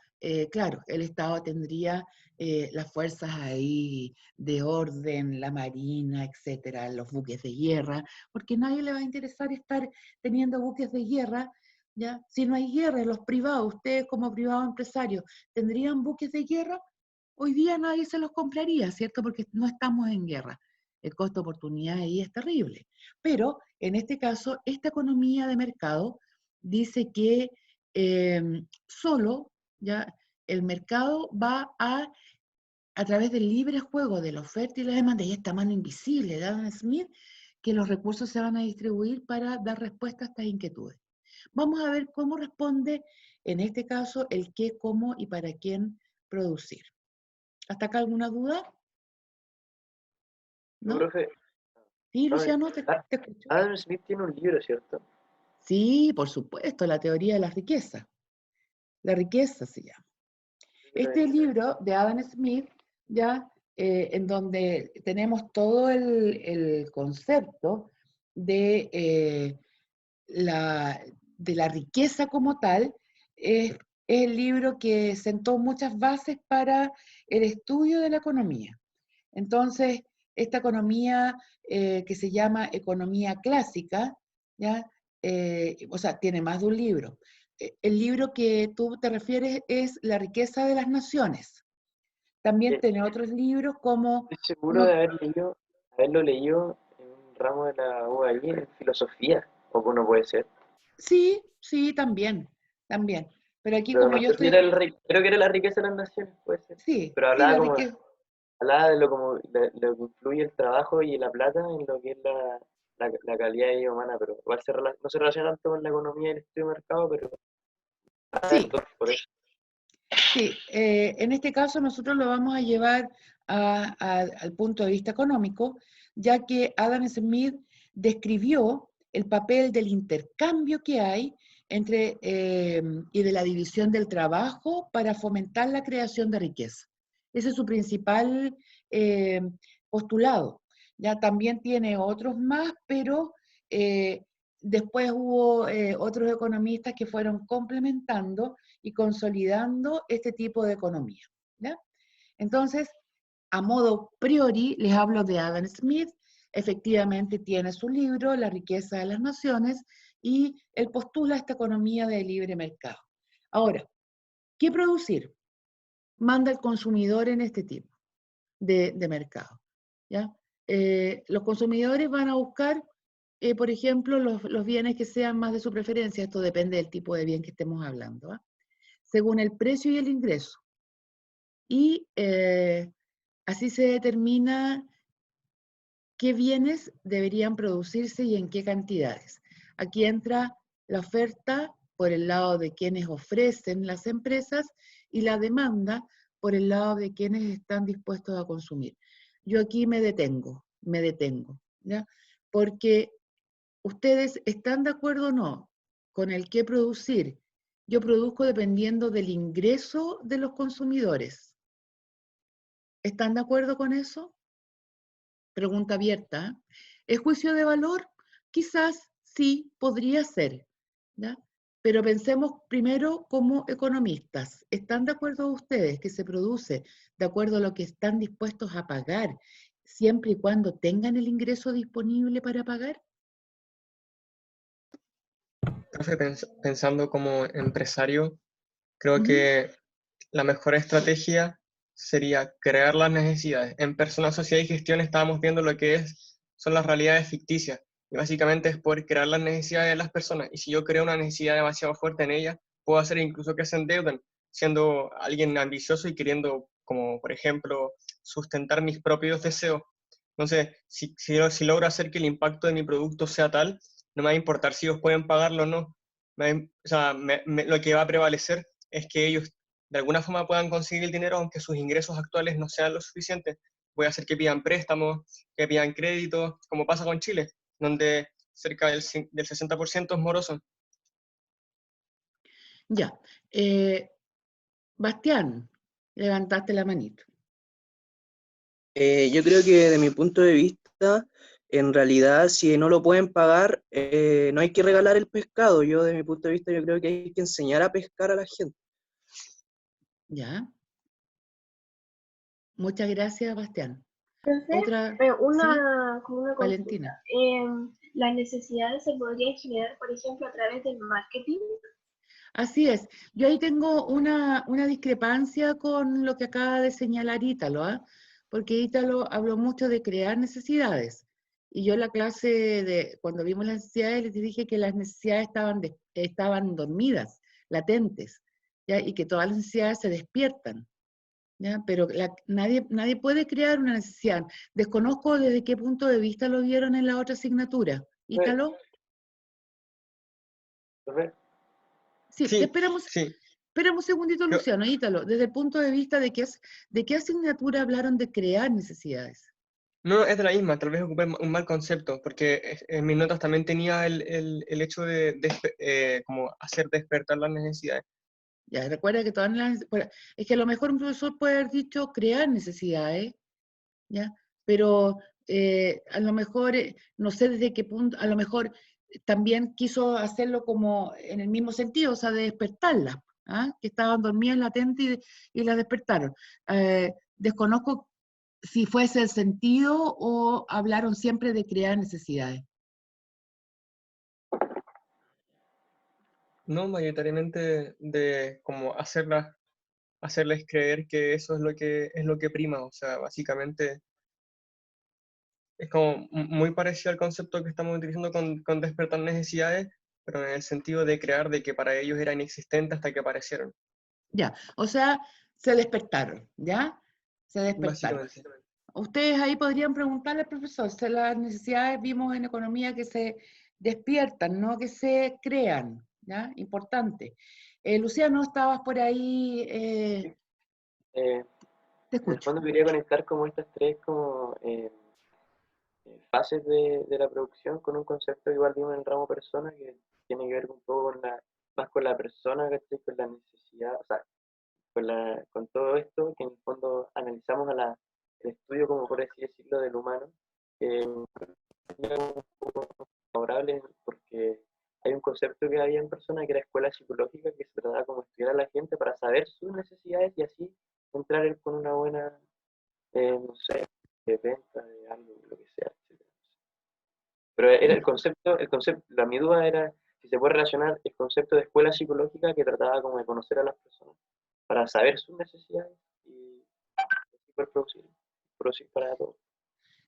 claro, el Estado tendría las fuerzas ahí de orden, la marina, etcétera, los buques de guerra, porque a nadie le va a interesar estar teniendo buques de guerra, ¿ya? Si no hay guerra, los privados, ustedes como privados empresarios, ¿tendrían buques de guerra? Hoy día nadie se los compraría, ¿cierto? Porque no estamos en guerra. El costo de oportunidad ahí es terrible. Pero, en este caso, esta economía de mercado dice que solo ya el mercado va a través del libre juego de la oferta y la demanda, y esta mano invisible de Adam Smith, que los recursos se van a distribuir para dar respuesta a estas inquietudes. Vamos a ver cómo responde en este caso, el qué, cómo y para quién producir. ¿Hasta acá alguna duda? No, ¿No? profe, Sí, no, Luciano, te escucho. Adam Smith tiene un libro, ¿cierto? Sí, por supuesto, la teoría de la riqueza. La riqueza se llama. Este libro de Adam Smith, ya, en donde tenemos todo el concepto de, de la riqueza como tal, es el libro que sentó muchas bases para el estudio de la economía. Entonces, esta economía que se llama economía clásica, ¿ya? O sea, tiene más de un libro. El libro que tú te refieres es La riqueza de las naciones. También tiene otros libros como... Estoy seguro de haberlo leído en un ramo de la UAI en filosofía, o no puede ser. Sí, sí, también, también. Pero aquí Pero como no yo sé si estoy... era creo que era La riqueza de las naciones, puede ser. Sí, Pero sí, la hablaba riqueza... hablaba de lo que influye el trabajo y la plata en lo que es la calidad de vida humana, pero igual no se relaciona tanto con la economía y el estudio de mercado, pero Sí, por eso. sí, en este caso nosotros lo vamos a llevar al punto de vista económico, ya que Adam Smith describió el papel del intercambio que hay entre, y de la división del trabajo para fomentar la creación de riqueza. Ese es su principal eh, postulado. Ya también tiene otros más, pero después hubo otros economistas que fueron complementando y consolidando este tipo de economía. ¿Ya? Entonces, a modo priori, les hablo de Adam Smith. Efectivamente tiene su libro, La riqueza de las naciones, y él postula esta economía de libre mercado. Ahora, ¿qué producir? Manda el consumidor en este tipo de mercado. ¿Ya? Los consumidores van a buscar, por ejemplo, los bienes que sean más de su preferencia. Esto depende del tipo de bien que estemos hablando. ¿Ah? Según el precio y el ingreso. Y así se determina qué bienes deberían producirse y en qué cantidades. Aquí entra la oferta por el lado de quienes ofrecen las empresas y la demanda por el lado de quienes están dispuestos a consumir. Yo aquí me detengo, ¿ya? Porque ustedes están de acuerdo o no con el qué producir. Yo produzco dependiendo del ingreso de los consumidores. ¿Están de acuerdo con eso? Pregunta abierta. ¿Es juicio de valor? Quizás sí, podría ser, ¿ya? Pero pensemos primero como economistas. ¿Están de acuerdo ustedes que se produce de acuerdo a lo que están dispuestos a pagar, siempre y cuando tengan el ingreso disponible para pagar? Profe, pensando como empresario, creo que la mejor estrategia sería crear las necesidades. En Personas, Sociedad y Gestión estábamos viendo lo que son las realidades ficticias. Y básicamente es poder crear las necesidades de las personas. Y si yo creo una necesidad demasiado fuerte en ellas, puedo hacer incluso que se endeuden, siendo alguien ambicioso y queriendo, como por ejemplo, sustentar mis propios deseos. Entonces, si logro hacer que el impacto de mi producto sea tal, no me va a importar si ellos pueden pagarlo o no. O sea, lo que va a prevalecer es que ellos de alguna forma puedan conseguir el dinero aunque sus ingresos actuales no sean lo suficiente. Voy a hacer que pidan préstamos, que pidan créditos, como pasa con Chile, donde cerca del 60% es moroso. Ya. Bastián, levantaste la manito. Yo creo que de mi punto de vista, en realidad, si no lo pueden pagar, no hay que regalar el pescado. Yo, de mi punto de vista, yo creo que hay que enseñar a pescar a la gente. Ya. Muchas gracias, Bastián. Profe, Otra, ¿sí? como una consulta. Valentina. ¿Las necesidades se podrían generar, por ejemplo, a través del marketing? Así es. Yo ahí tengo una discrepancia con lo que acaba de señalar Ítalo, ¿ah? Porque Ítalo habló mucho de crear necesidades. Y yo en la clase cuando vimos las necesidades, les dije que las necesidades estaban dormidas, latentes, ¿ya? Y que todas las necesidades se despiertan, ¿ya? Pero nadie puede crear una necesidad. Desconozco desde qué punto de vista lo vieron en la otra asignatura. Ítalo. ¿Profe? Sí, Sí, esperamos, sí. esperamos un segundito, Yo- Luciano, Ítalo, desde el punto de vista de qué asignatura hablaron de crear necesidades. No, es de la misma, tal vez ocupé un mal concepto, porque en mis notas también tenía el hecho de como hacer despertar las necesidades. Ya, recuerda que todas es que a lo mejor un profesor puede haber dicho crear necesidades, ¿ya? Pero a lo mejor, no sé desde qué punto, a lo mejor también quiso hacerlo como en el mismo sentido, o sea, de despertarlas, ¿ah? Que estaban dormidas latentes y las despertaron. Desconozco si fue ese el sentido o hablaron siempre de crear necesidades. No, mayoritariamente de como hacerles creer que eso es lo que prima, o sea, básicamente es como muy parecido al concepto que estamos utilizando con despertar necesidades, pero en el sentido de crear de que para ellos era inexistente hasta que aparecieron, Ya, o sea, se despertaron, ¿ya? Se despertaron. básicamente. Ustedes ahí podrían preguntarle al profesor, si las necesidades vimos en economía que se despiertan, no que se crean, ¿ya? Importante. Luciano, estabas por ahí, Eh, te en el escucho. fondo quería conectar como estas tres como fases de la producción con un concepto que igual vimos en el ramo persona que tiene que ver un poco con más con la persona, ¿cachai? Con la necesidad, o sea, con todo esto que en el fondo analizamos el estudio como por así decirlo del humano, un poco favorable porque hay un concepto que había en persona que era escuela psicológica que se trataba como estudiar a la gente para saber sus necesidades y así entrar con una buena, no sé, de venta de algo, lo que sea, etc. Pero era mi duda era si se puede relacionar el concepto de escuela psicológica que trataba como de conocer a las personas para saber sus necesidades y así poder producir para todos.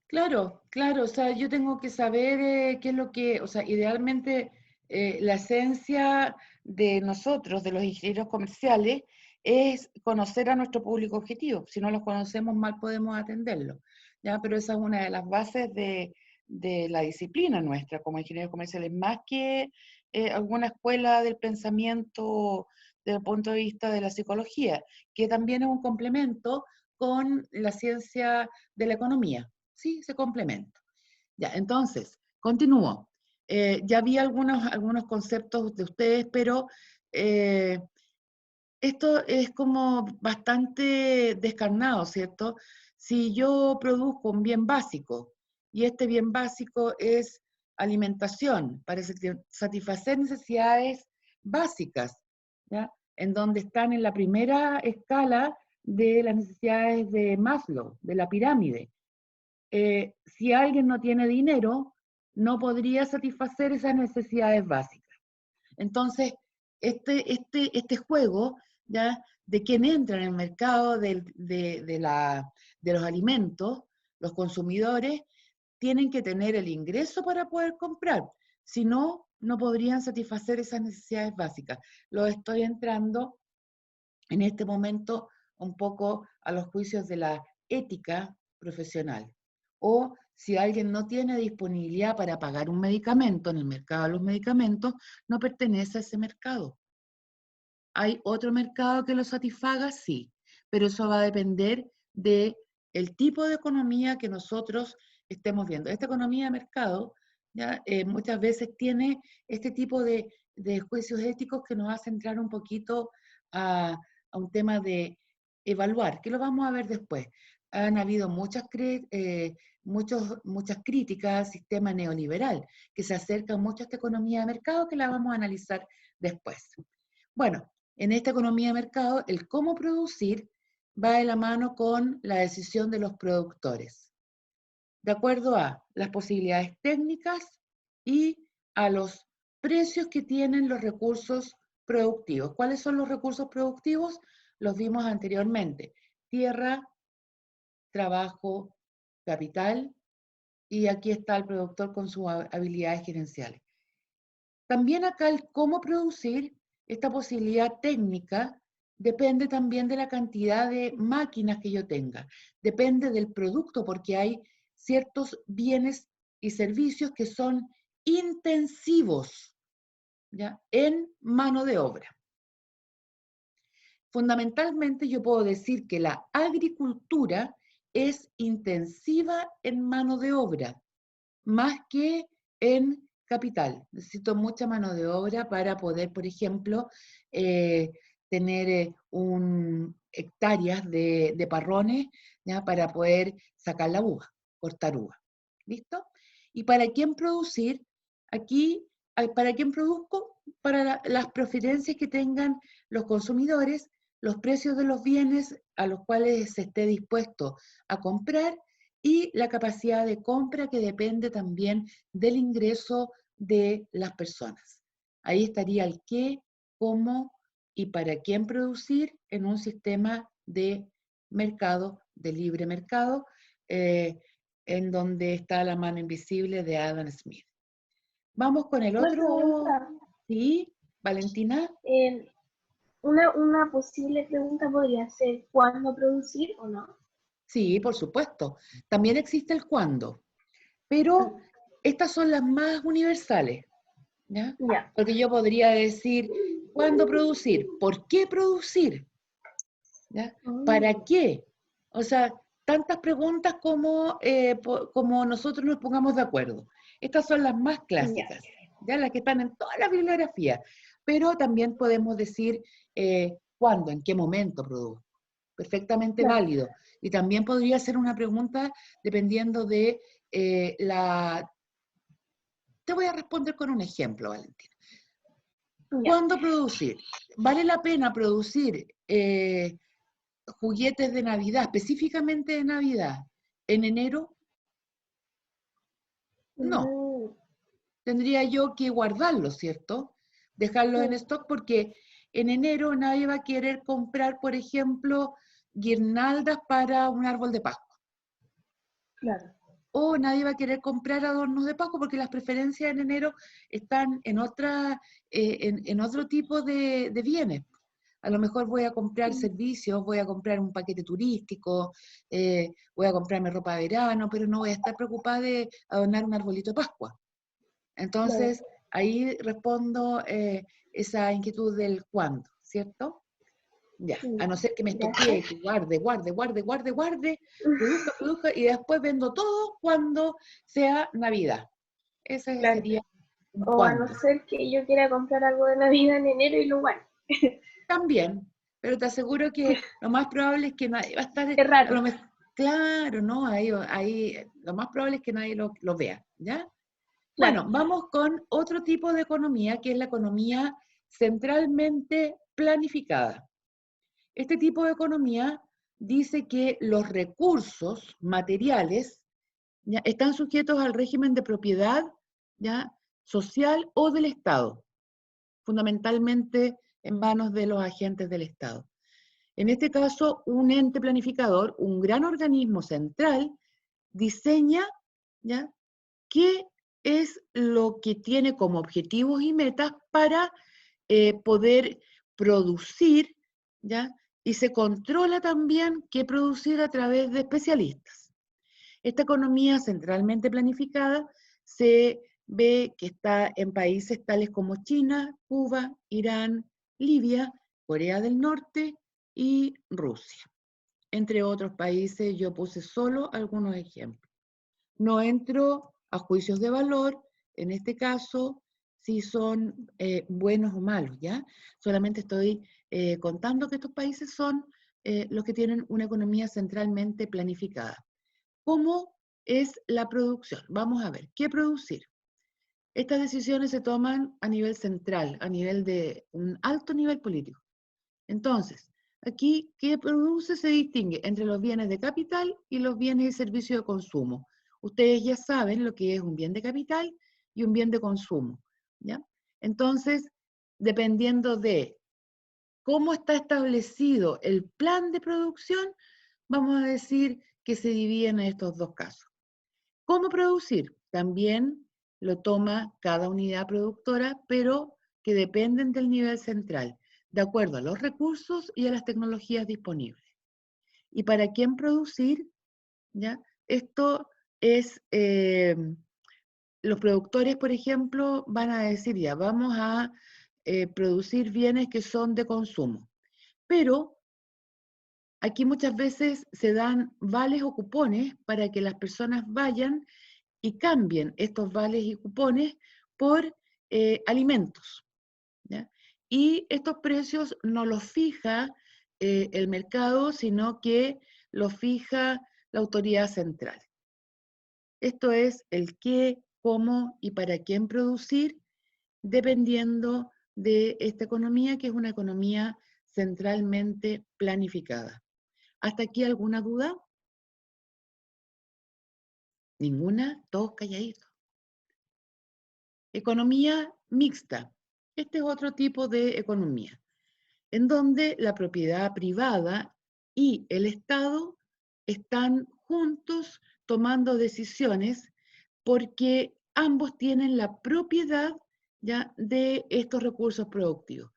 Claro, claro, o sea, yo tengo que saber qué es lo que, o sea, idealmente la esencia de nosotros, de los ingenieros comerciales, es conocer a nuestro público objetivo. Si no los conocemos mal podemos atenderlo, ¿ya? Pero esa es una de las bases de la disciplina nuestra como ingenieros comerciales, más que alguna escuela del pensamiento desde el punto de vista de la psicología, que también es un complemento con la ciencia de la economía. Sí, se complementa. Ya, entonces, continúo. Ya vi algunos conceptos de ustedes, pero esto es como bastante descarnado, ¿cierto? Si yo produzco un bien básico y este bien básico es alimentación, para satisfacer necesidades básicas, ¿ya? En donde están en la primera escala de las necesidades de Maslow, de la pirámide. Si alguien no tiene dinero, no podría satisfacer esas necesidades básicas. Entonces, este juego, ¿ya? De quién entra en el mercado de los alimentos, los consumidores, tienen que tener el ingreso para poder comprar. Si no, no podrían satisfacer esas necesidades básicas. Lo estoy entrando en este momento un poco a los juicios de la ética profesional. O si alguien no tiene disponibilidad para pagar un medicamento en el mercado de los medicamentos, no pertenece a ese mercado. ¿Hay otro mercado que lo satisfaga? Sí, pero eso va a depender del tipo de economía que nosotros estemos viendo. Esta economía de mercado ¿ya? Muchas veces tiene este tipo de juicios éticos que nos hace entrar un poquito a un tema de evaluar, que lo vamos a ver después. Han habido muchas críticas al sistema neoliberal, que se acercan mucho a esta economía de mercado, que la vamos a analizar después. Bueno, en esta economía de mercado, el cómo producir va de la mano con la decisión de los productores, de acuerdo a las posibilidades técnicas y a los precios que tienen los recursos productivos. ¿Cuáles son los recursos productivos? Los vimos anteriormente. Tierra, trabajo, capital, y aquí está el productor con sus habilidades gerenciales. También acá el cómo producir, esta posibilidad técnica, depende también de la cantidad de máquinas que yo tenga. Depende del producto, porque hay ciertos bienes y servicios que son intensivos, ¿ya? En mano de obra. fundamentalmente yo puedo decir que la agricultura es intensiva en mano de obra, más que en capital. Necesito mucha mano de obra para poder, por ejemplo, tener hectáreas de parrones, ¿ya? Para poder sacar la uva, cortar uva. ¿Listo? ¿Y para quién producir? Aquí, ¿para quién produzco? Para las preferencias que tengan los consumidores, los precios de los bienes a los cuales se esté dispuesto a comprar y la capacidad de compra que depende también del ingreso de las personas. Ahí estaría el qué, cómo y para quién producir en un sistema de mercado, de libre mercado, en donde está la mano invisible de Adam Smith. Vamos con el Una otro. pregunta. ¿Sí, Valentina? Una posible pregunta podría ser ¿cuándo producir o no? Sí, por supuesto. También existe el cuándo, pero estas son las más universales, ¿ya? Ya. Porque yo podría decir, ¿cuándo producir? ¿Por qué producir? ¿Ya? ¿Para qué? O sea, tantas preguntas como, como nosotros nos pongamos de acuerdo. Estas son las más clásicas, ya las que están en toda la bibliografía. Pero también podemos decir cuándo, en qué momento produzco. Perfectamente Claro. válido. Y también podría ser una pregunta dependiendo de la... Te voy a responder con un ejemplo, Valentina. ¿Cuándo producir? ¿Vale la pena producir juguetes de Navidad, específicamente de Navidad, en enero? No. Tendría yo que guardarlo, ¿cierto? Dejarlo en stock porque en enero nadie va a querer comprar, por ejemplo, guirnaldas para un árbol de Pascua. Claro. O nadie va a querer comprar adornos de Pascua porque las preferencias en enero están en otro tipo de bienes. A lo mejor voy a comprar servicios, voy a comprar un paquete turístico, voy a comprarme ropa de verano, pero no voy a estar preocupada de adornar un arbolito de Pascua. Entonces, ahí respondo esa inquietud del cuándo, ¿cierto? Ya, a no ser que me estoquee, que guarde, produzca, y después vendo todo cuando sea Navidad. Ese sería un O a no cuándo. ser que yo quiera comprar algo de Navidad en enero y lo guarde. También, pero te aseguro que lo más probable es que nadie va a estar... Es raro. a lo mejor- claro, ¿no? Ahí lo más probable es que nadie lo vea, ¿ya? Claro. Bueno, vamos con otro tipo de economía, que es la economía centralmente planificada. Este tipo de economía dice que los recursos materiales, ¿ya?, están sujetos al régimen de propiedad, ¿ya?, social o del Estado, fundamentalmente en manos de los agentes del Estado. En este caso, un ente planificador, un gran organismo central, diseña, ¿ya?, qué es lo que tiene como objetivos y metas para poder producir, ¿ya? Y se controla también qué producir a través de especialistas. Esta economía centralmente planificada se ve que está en países tales como China, Cuba, Irán, Libia, Corea del Norte y Rusia. Entre otros países, yo puse solo algunos ejemplos. No entro a juicios de valor, en este caso, si son buenos o malos, ¿ya? Solamente estoy contando que estos países son los que tienen una economía centralmente planificada. ¿Cómo es la producción? Vamos a ver, ¿qué producir? Estas decisiones se toman a nivel central, a nivel de un alto nivel político. Entonces, aquí, ¿qué produce? Se distingue entre los bienes de capital y los bienes y servicios de consumo. Ustedes ya saben lo que es un bien de capital y un bien de consumo, ¿ya? Entonces, dependiendo de cómo está establecido el plan de producción, vamos a decir que se dividen en estos dos casos. ¿Cómo producir? También lo toma cada unidad productora, pero que dependen del nivel central, de acuerdo a los recursos y a las tecnologías disponibles. ¿Y para quién producir? ¿Ya? Esto es, los productores, por ejemplo, van a decir, ya, vamos a producir bienes que son de consumo, Pero aquí muchas veces se dan vales o cupones para que las personas vayan y cambien estos vales y cupones por alimentos, ¿ya? Y estos precios no los fija el mercado, sino que los fija la autoridad central. Esto es el qué, cómo y para quién producir, dependiendo de esta economía, que es una economía centralmente planificada. ¿Hasta aquí alguna duda? ¿Ninguna? Todos calladitos. Economía mixta. Este es otro tipo de economía, en donde la propiedad privada y el Estado están juntos tomando decisiones porque ambos tienen la propiedad ya de estos recursos productivos.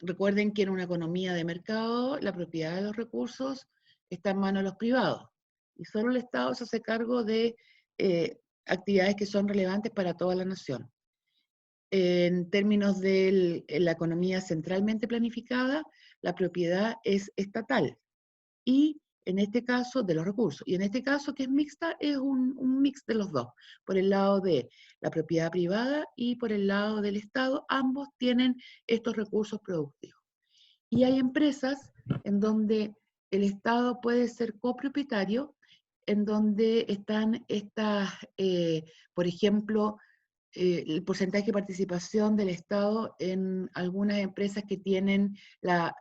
Recuerden que en una economía de mercado la propiedad de los recursos está en manos de los privados y solo el Estado se hace cargo de actividades que son relevantes para toda la nación. En términos de la economía centralmente planificada, la propiedad es estatal y en este caso de los recursos. Y en este caso, que es mixta, es un mix de los dos. Por el lado de la propiedad privada y por el lado del Estado, ambos tienen estos recursos productivos. Y hay empresas en donde el Estado puede ser copropietario, en donde están estas, por ejemplo, el porcentaje de participación del Estado en algunas empresas que tienen la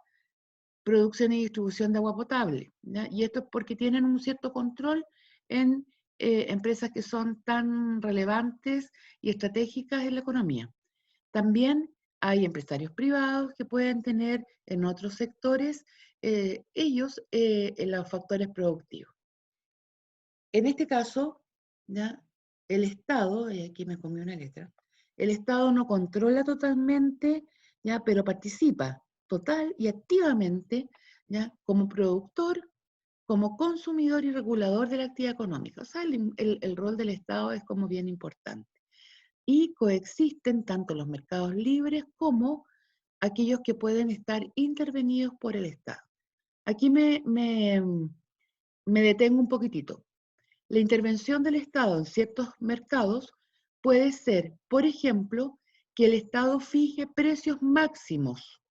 producción y distribución de agua potable, ¿ya? Y esto es porque tienen un cierto control en empresas que son tan relevantes y estratégicas en la economía. También hay empresarios privados que pueden tener en otros sectores ellos en los factores productivos. En este caso, ¿ya? El Estado, y aquí me comí una letra, el Estado no controla totalmente, ¿ya? Pero participa total y activamente, ¿ya? Como productor, como consumidor y regulador de la actividad económica. O sea, el rol del Estado es como bien importante. Y coexisten tanto los mercados libres como aquellos que pueden estar intervenidos por el Estado. Aquí me detengo un poquitito. La intervención del Estado en ciertos mercados puede ser, por ejemplo, que el Estado fije precios máximos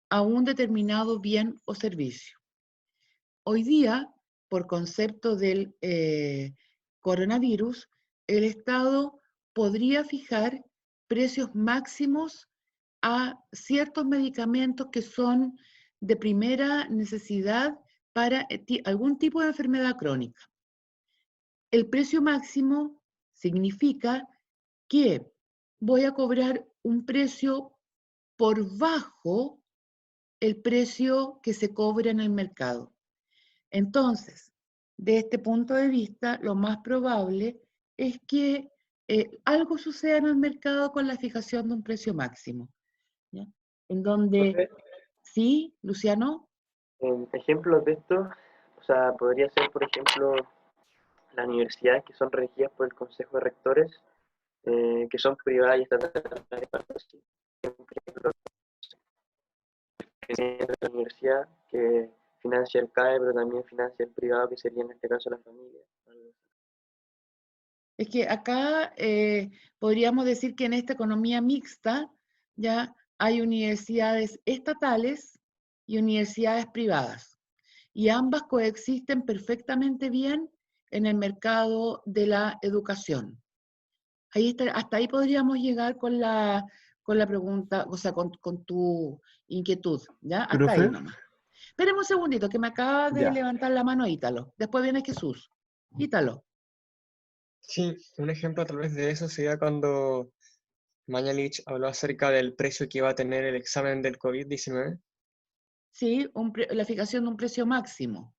a un determinado bien o servicio. Hoy día, por concepto del coronavirus, el Estado podría fijar precios máximos a ciertos medicamentos que son de primera necesidad para algún tipo de enfermedad crónica. El precio máximo significa que voy a cobrar un precio por bajo el precio que se cobra en el mercado. Entonces, de este punto de vista, lo más probable es que algo suceda en el mercado con la fijación de un precio máximo, ¿ya? En donde, Profe, sí, Luciano, ejemplos de esto, o sea, podría ser, por ejemplo, las universidades que son regidas por el Consejo de Rectores, que son privadas y estatales, de la universidad que financia el CAE, pero también financia el privado, que sería en este caso la familia. es que acá podríamos decir que en esta economía mixta ya hay universidades estatales y universidades privadas. Y ambas coexisten perfectamente bien en el mercado de la educación. Ahí está, hasta ahí podríamos llegar con la pregunta, o sea, con tu inquietud, ¿ya? Hasta ahí Profe, nomás. Esperemos un segundito, que me acaba de ya. levantar la mano Ítalo. Después viene Jesús. Ítalo. Sí, un ejemplo tal vez de eso sería cuando Mañalich habló acerca del precio que iba a tener el examen del COVID-19. Sí, la fijación de un precio máximo.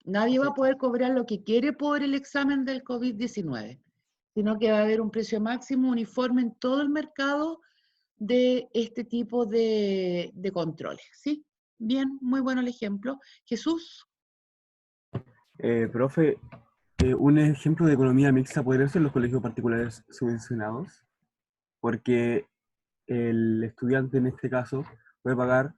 Nadie va a Perfecto. poder cobrar lo que quiere por el examen del COVID-19, sino que va a haber un precio máximo uniforme en todo el mercado de este tipo de controles, ¿sí? Bien, muy bueno el ejemplo. Jesús, Profe, un ejemplo de economía mixta podría ser los colegios particulares subvencionados, porque el estudiante en este caso puede pagar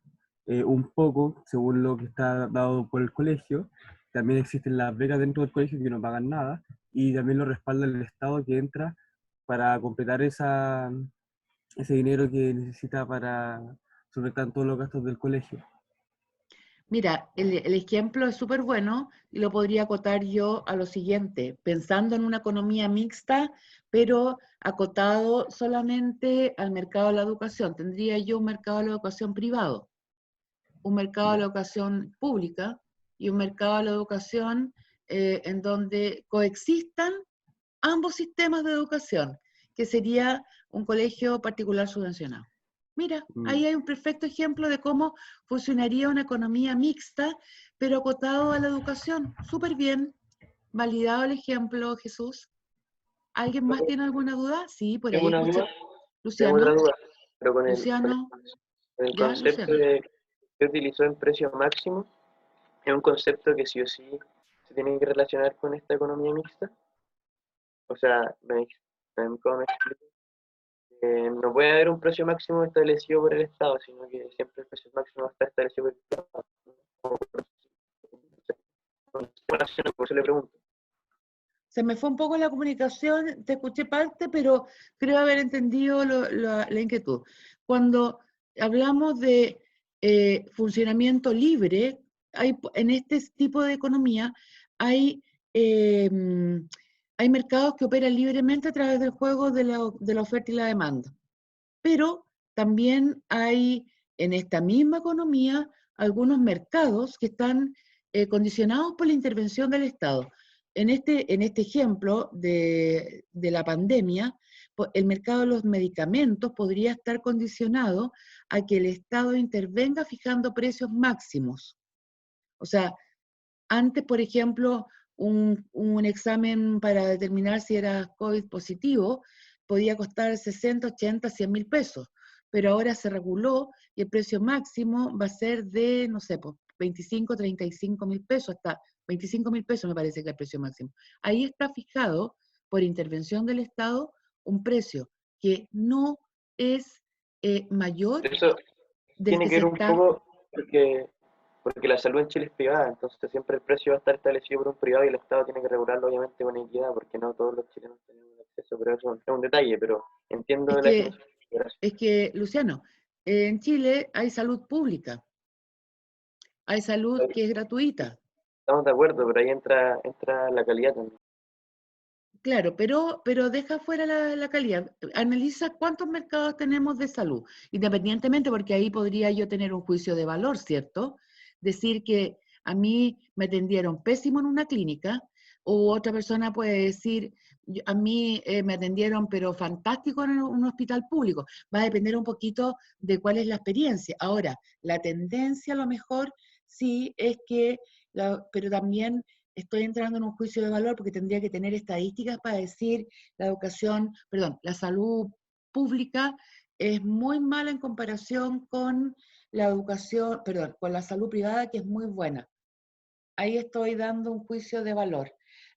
un poco según lo que está dado por el colegio. También existen las becas dentro del colegio que no pagan nada y también lo respalda el Estado que entra para completar ese dinero que necesita para solventar todos los gastos del colegio. Mira, el ejemplo es súper bueno y lo podría acotar yo a lo siguiente, pensando en una economía mixta, pero acotado solamente al mercado de la educación. Tendría yo un mercado de la educación privado, un mercado de la educación pública y un mercado de la educación en donde coexistan ambos sistemas de educación, que sería un colegio particular subvencionado. Mira, ahí hay un perfecto ejemplo de cómo funcionaría una economía mixta, pero acotado a la educación. Súper bien. Validado el ejemplo, Jesús. ¿Alguien más tiene alguna duda? Sí, por Tengo ahí una escuché. duda, tengo otra Luciano, duda, pero con Luciano, el ya, concepto Luciano. que utilizó en precio máximo, es un concepto que sí o sí se tiene que relacionar con esta economía mixta. O sea, ¿cómo me explico? No puede haber un precio máximo establecido por el Estado, sino que siempre el precio máximo está establecido por el Estado. Por eso le pregunto. Se me fue un poco la comunicación, te escuché parte, pero creo haber entendido la inquietud. Cuando hablamos de funcionamiento libre, en este tipo de economía eh, hay mercados que operan libremente a través del juego de la oferta y la demanda. Pero también hay en esta misma economía algunos mercados que están condicionados por la intervención del Estado. En este ejemplo de la pandemia, el mercado de los medicamentos podría estar condicionado a que el Estado intervenga fijando precios máximos. O sea, antes, por ejemplo, un examen para determinar si era COVID positivo podía costar 60, 80, 100 mil pesos, pero ahora se reguló y el precio máximo va a ser de, no sé, pues 25, 35 mil pesos, hasta 25 mil pesos me parece que es el precio máximo. Ahí está fijado por intervención del Estado un precio que no es mayor Eso del tiene que que se ver un está. poco porque la salud en Chile es privada, entonces siempre el precio va a estar establecido por un privado y el Estado tiene que regularlo obviamente con equidad, porque no todos los chilenos tenemos acceso, pero eso es un detalle, pero entiendo Es la que, definición. Gracias. es que, Luciano, en Chile hay salud pública, hay salud que es gratuita, Estamos de acuerdo, pero ahí entra la calidad también. claro, pero deja fuera la calidad. Analiza cuántos mercados tenemos de salud, independientemente, porque ahí podría yo tener un juicio de valor, ¿cierto? Decir que a mí me atendieron pésimo en una clínica, o otra persona puede decir, a mí me atendieron pero fantástico en un hospital público. Va a depender un poquito de cuál es la experiencia. Ahora, la tendencia a lo mejor sí es que, pero también estoy entrando en un juicio de valor porque tendría que tener estadísticas para decir la salud pública es muy mala en comparación con la educación, con la salud privada, que es muy buena. Ahí estoy dando un juicio de valor.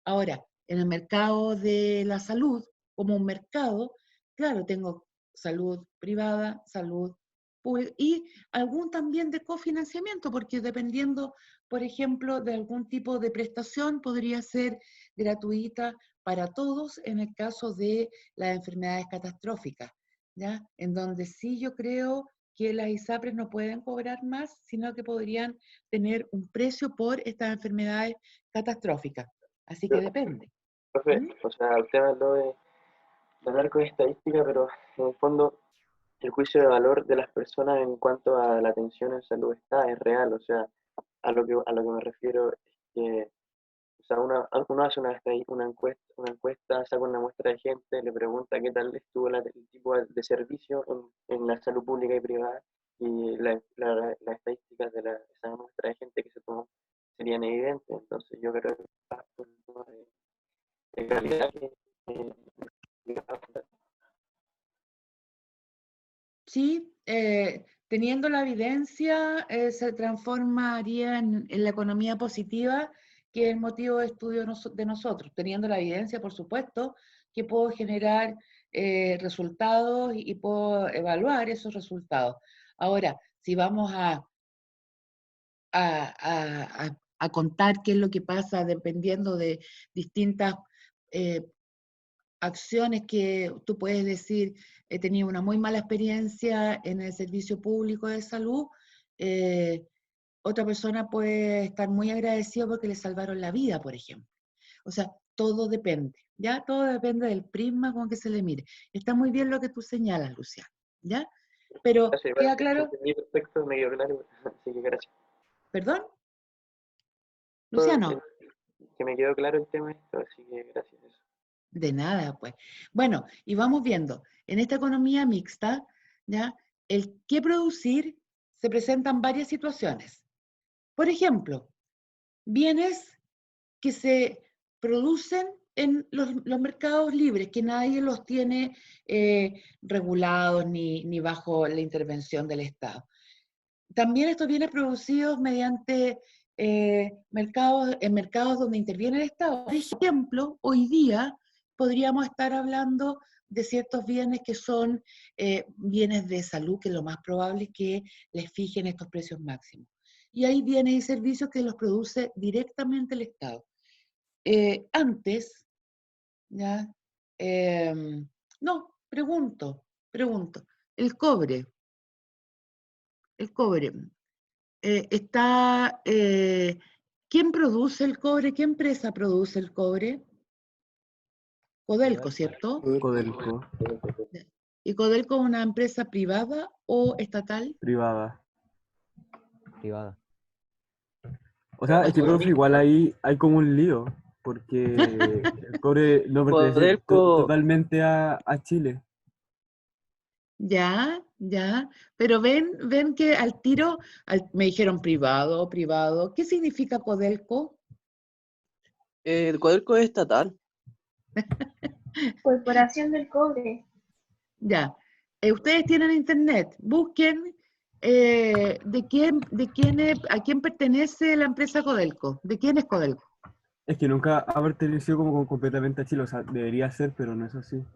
Ahora, en el mercado de la salud, como un mercado, claro, tengo salud privada, salud pública y algún también de cofinanciamiento, porque dependiendo, por ejemplo, de algún tipo de prestación, podría ser gratuita para todos en el caso de las enfermedades catastróficas, ¿ya? En donde sí yo creo que las ISAPRES no pueden cobrar más, sino que podrían tener un precio por estas enfermedades catastróficas. Así que depende. Profe, ¿Mm? o sea, usted habló de hablar con estadística, pero en el fondo el juicio de valor de las personas en cuanto a la atención en salud es real, o sea, a lo que me refiero es que, o sea, uno hace una encuesta, saca una muestra de gente, le pregunta qué tal estuvo el tipo de servicio en la salud pública y privada, y las estadísticas de esa muestra de gente que se tomó serían evidentes, entonces yo creo que es un tema de calidad que Sí, teniendo la evidencia, se transformaría en la economía positiva, que es el motivo de estudio de nosotros. Teniendo la evidencia, por supuesto, que puedo generar resultados y puedo evaluar esos resultados. Ahora, si vamos a contar qué es lo que pasa dependiendo de distintas acciones que tú puedes decir, he tenido una muy mala experiencia en el servicio público de salud, otra persona puede estar muy agradecida porque le salvaron la vida, por ejemplo. O sea, todo depende, ¿ya? Todo depende del prisma con que se le mire. Está muy bien lo que tú señalas, Luciano, ¿ya? Pero, Gracias, ¿queda igual, claro? entendí perfecto, me quedó claro, así que gracias. ¿Perdón? No, Luciano. que me quedó claro el tema esto, así que gracias. Eso. De nada, pues. Bueno, y vamos viendo, en esta economía mixta, ¿ya? El qué producir se presentan varias situaciones. Por ejemplo, bienes que se producen en los mercados libres, que nadie los tiene regulados ni bajo la intervención del Estado. También estos bienes producidos mediante mercados donde interviene el Estado. Por ejemplo, hoy día podríamos estar hablando de ciertos bienes que son bienes de salud, que lo más probable es que les fijen estos precios máximos. Y hay bienes y servicios que los produce directamente el Estado. Antes, ¿ya? No, pregunto, el cobre, ¿quién produce el cobre? ¿Qué empresa produce el cobre? Codelco, ¿cierto? Codelco, ¿Y Codelco es una empresa privada o estatal? privada. Privada. O sea, es que, profe, igual ahí hay como un lío, porque el cobre no pertenece Codelco, totalmente a Chile. Ya, pero ven que al tiro, me dijeron privado, ¿qué significa Codelco? el Codelco es estatal. Corporación del Cobre. Ya, ustedes tienen internet, busquen a quién pertenece la empresa Codelco, ¿de quién es Codelco? Es que nunca ha pertenecido como completamente a Chile, o sea, debería ser, pero no es así. No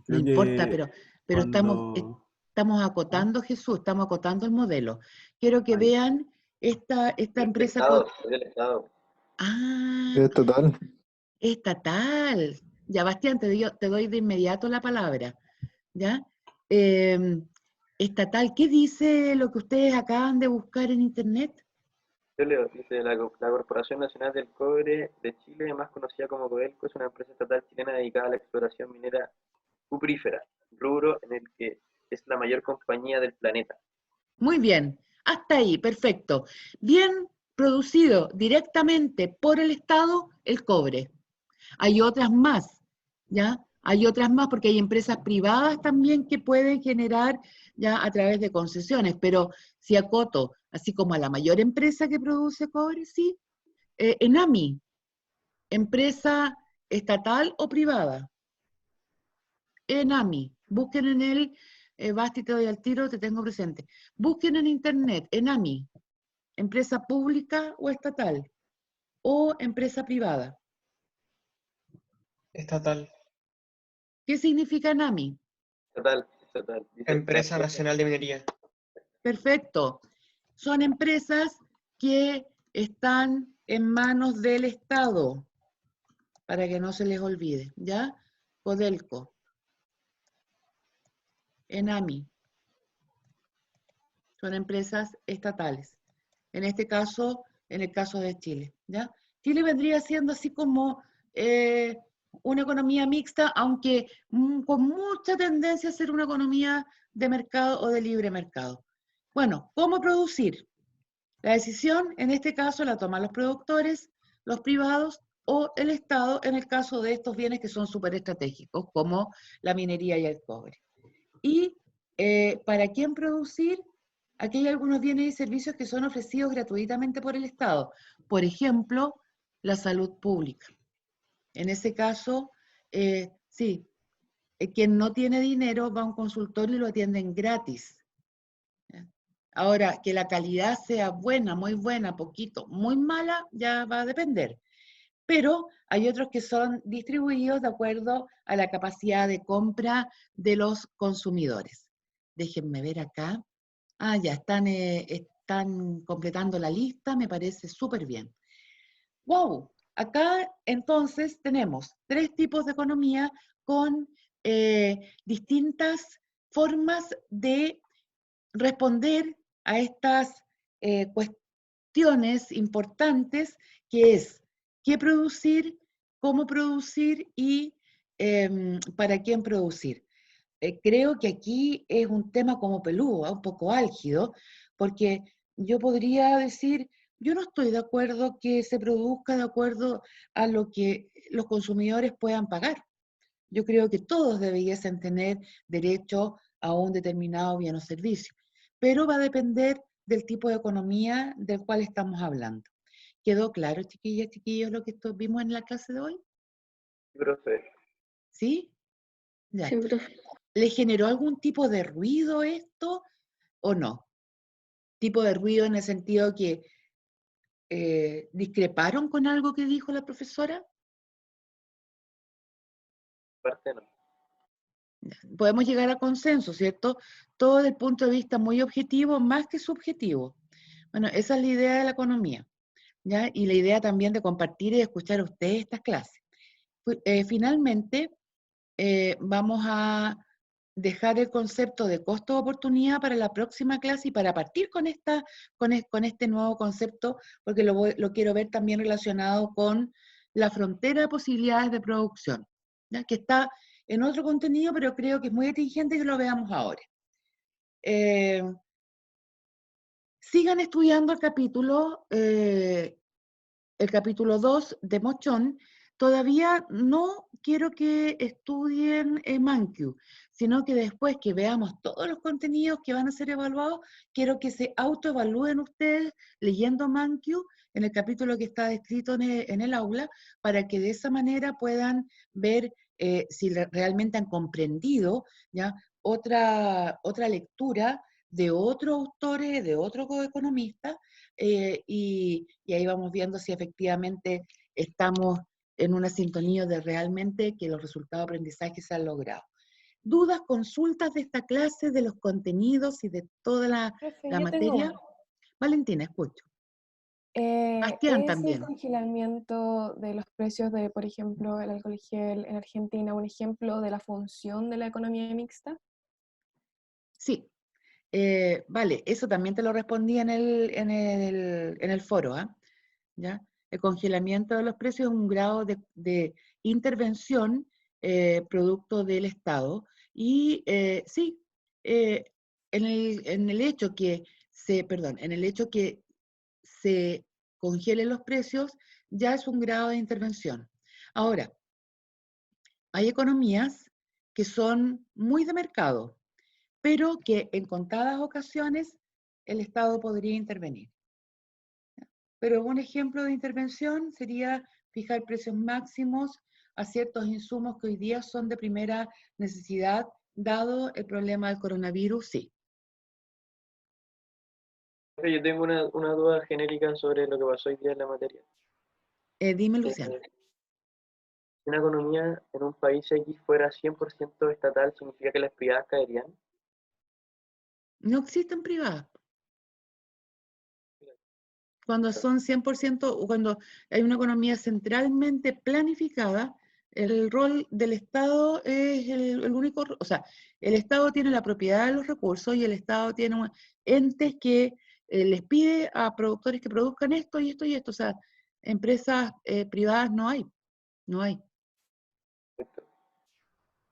Creo importa, que pero cuando... estamos acotando, Jesús, estamos acotando el modelo. Quiero que vean esta empresa. Del Estado. Ah, Es total. estatal. Ya, Bastián, te doy de inmediato la palabra. ¿Ya? Estatal, ¿qué dice lo que ustedes acaban de buscar en internet? Yo leo, dice la Corporación Nacional del Cobre de Chile, más conocida como Codelco, es una empresa estatal chilena dedicada a la exploración minera cuprífera, rubro en el que es la mayor compañía del planeta. Muy bien, hasta ahí, perfecto. Bien producido directamente por el Estado, el cobre. Hay otras más, ¿ya? Hay otras más porque hay empresas privadas también que pueden generar ya a través de concesiones, pero si acoto, así como a la mayor empresa que produce cobre, sí, Enami, empresa estatal o privada. Enami, busquen en el, Basti, te doy al tiro, te tengo presente. Busquen en internet, Enami, empresa pública o estatal, o empresa privada. Estatal. ¿Qué significa Enami? Estatal. Dice, Empresa Nacional de Minería. Perfecto. Son empresas que están en manos del Estado, para que no se les olvide, ¿ya? Codelco, Enami, son empresas estatales. En este caso, en el caso de Chile, ¿ya? Chile vendría siendo así como una economía mixta, aunque con mucha tendencia a ser una economía de mercado o de libre mercado. Bueno, ¿cómo producir? La decisión, en este caso, la toman los productores, los privados o el Estado, en el caso de estos bienes que son súper estratégicos, como la minería y el cobre. Y ¿para quién producir? Aquí hay algunos bienes y servicios que son ofrecidos gratuitamente por el Estado. Por ejemplo, la salud pública. En ese caso, sí, quien no tiene dinero va a un consultorio y lo atienden gratis. Ahora, que la calidad sea buena, muy buena, poquito, muy mala, ya va a depender. pero hay otros que son distribuidos de acuerdo a la capacidad de compra de los consumidores. Déjenme ver acá. Ah, ya están completando la lista, me parece súper bien. ¡Wow! Acá entonces tenemos 3 tipos de economía con distintas formas de responder a estas cuestiones importantes, que es qué producir, cómo producir y para quién producir. Creo que aquí es un tema como peludo, un poco álgido, porque yo podría decir, yo no estoy de acuerdo que se produzca de acuerdo a lo que los consumidores puedan pagar. Yo creo que todos debiesen tener derecho a un determinado bien o servicio, pero va a depender del tipo de economía del cual estamos hablando. ¿Quedó claro, chiquillas, chiquillos, lo que vimos en la clase de hoy? Profe. ¿Sí? Ya. Sí, profe. ¿Le generó algún tipo de ruido esto o no? Tipo de ruido en el sentido que discreparon con algo que dijo la profesora. Parte no. Podemos llegar a consenso, ¿cierto? Todo desde el punto de vista muy objetivo, más que subjetivo. Bueno, esa es la idea de la economía, ¿ya? Y la idea también de compartir y escuchar a ustedes estas clases. Finalmente, vamos a dejar el concepto de costo de oportunidad para la próxima clase y para partir con este nuevo concepto, porque lo quiero ver también relacionado con la frontera de posibilidades de producción, ¿ya? Que está en otro contenido, pero creo que es muy atingente que lo veamos ahora. Sigan estudiando el capítulo 2 de Mochón. Todavía no quiero que estudien Mankiw, sino que después que veamos todos los contenidos que van a ser evaluados, quiero que se autoevalúen ustedes leyendo Mankiw en el capítulo que está descrito en el aula, para que de esa manera puedan ver si realmente han comprendido, ¿ya? Otra lectura de otros autores, de otros economistas, y ahí vamos viendo si efectivamente estamos en una sintonía de realmente que los resultados de aprendizaje se han logrado. ¿Dudas, consultas de esta clase, de los contenidos y de toda la Profe, yo tengo materia? una. Valentina, escucho. Bastián ¿Es el también. congelamiento de los precios de, por ejemplo, el alcohol gel en Argentina un ejemplo de la función de la economía mixta? Sí. Vale, eso también te lo respondí en el foro, ¿ah? ¿Ya? El congelamiento de los precios es un grado de intervención producto del Estado. Y sí, en el hecho que se congelen los precios, ya es un grado de intervención. Ahora, hay economías que son muy de mercado, pero que en contadas ocasiones el Estado podría intervenir. Pero un ejemplo de intervención sería fijar precios máximos a ciertos insumos que hoy día son de primera necesidad, dado el problema del coronavirus, sí. Profe, yo tengo una duda genérica sobre lo que pasó hoy día en la materia. Dime, Luciano. Si una economía en un país X fuera 100% estatal, ¿significa que las privadas caerían? No existen privadas. Cuando son 100%, o cuando hay una economía centralmente planificada, el rol del Estado es el único, o sea, el Estado tiene la propiedad de los recursos y el Estado tiene entes que les pide a productores que produzcan esto y esto y esto. O sea, empresas privadas no hay, no hay.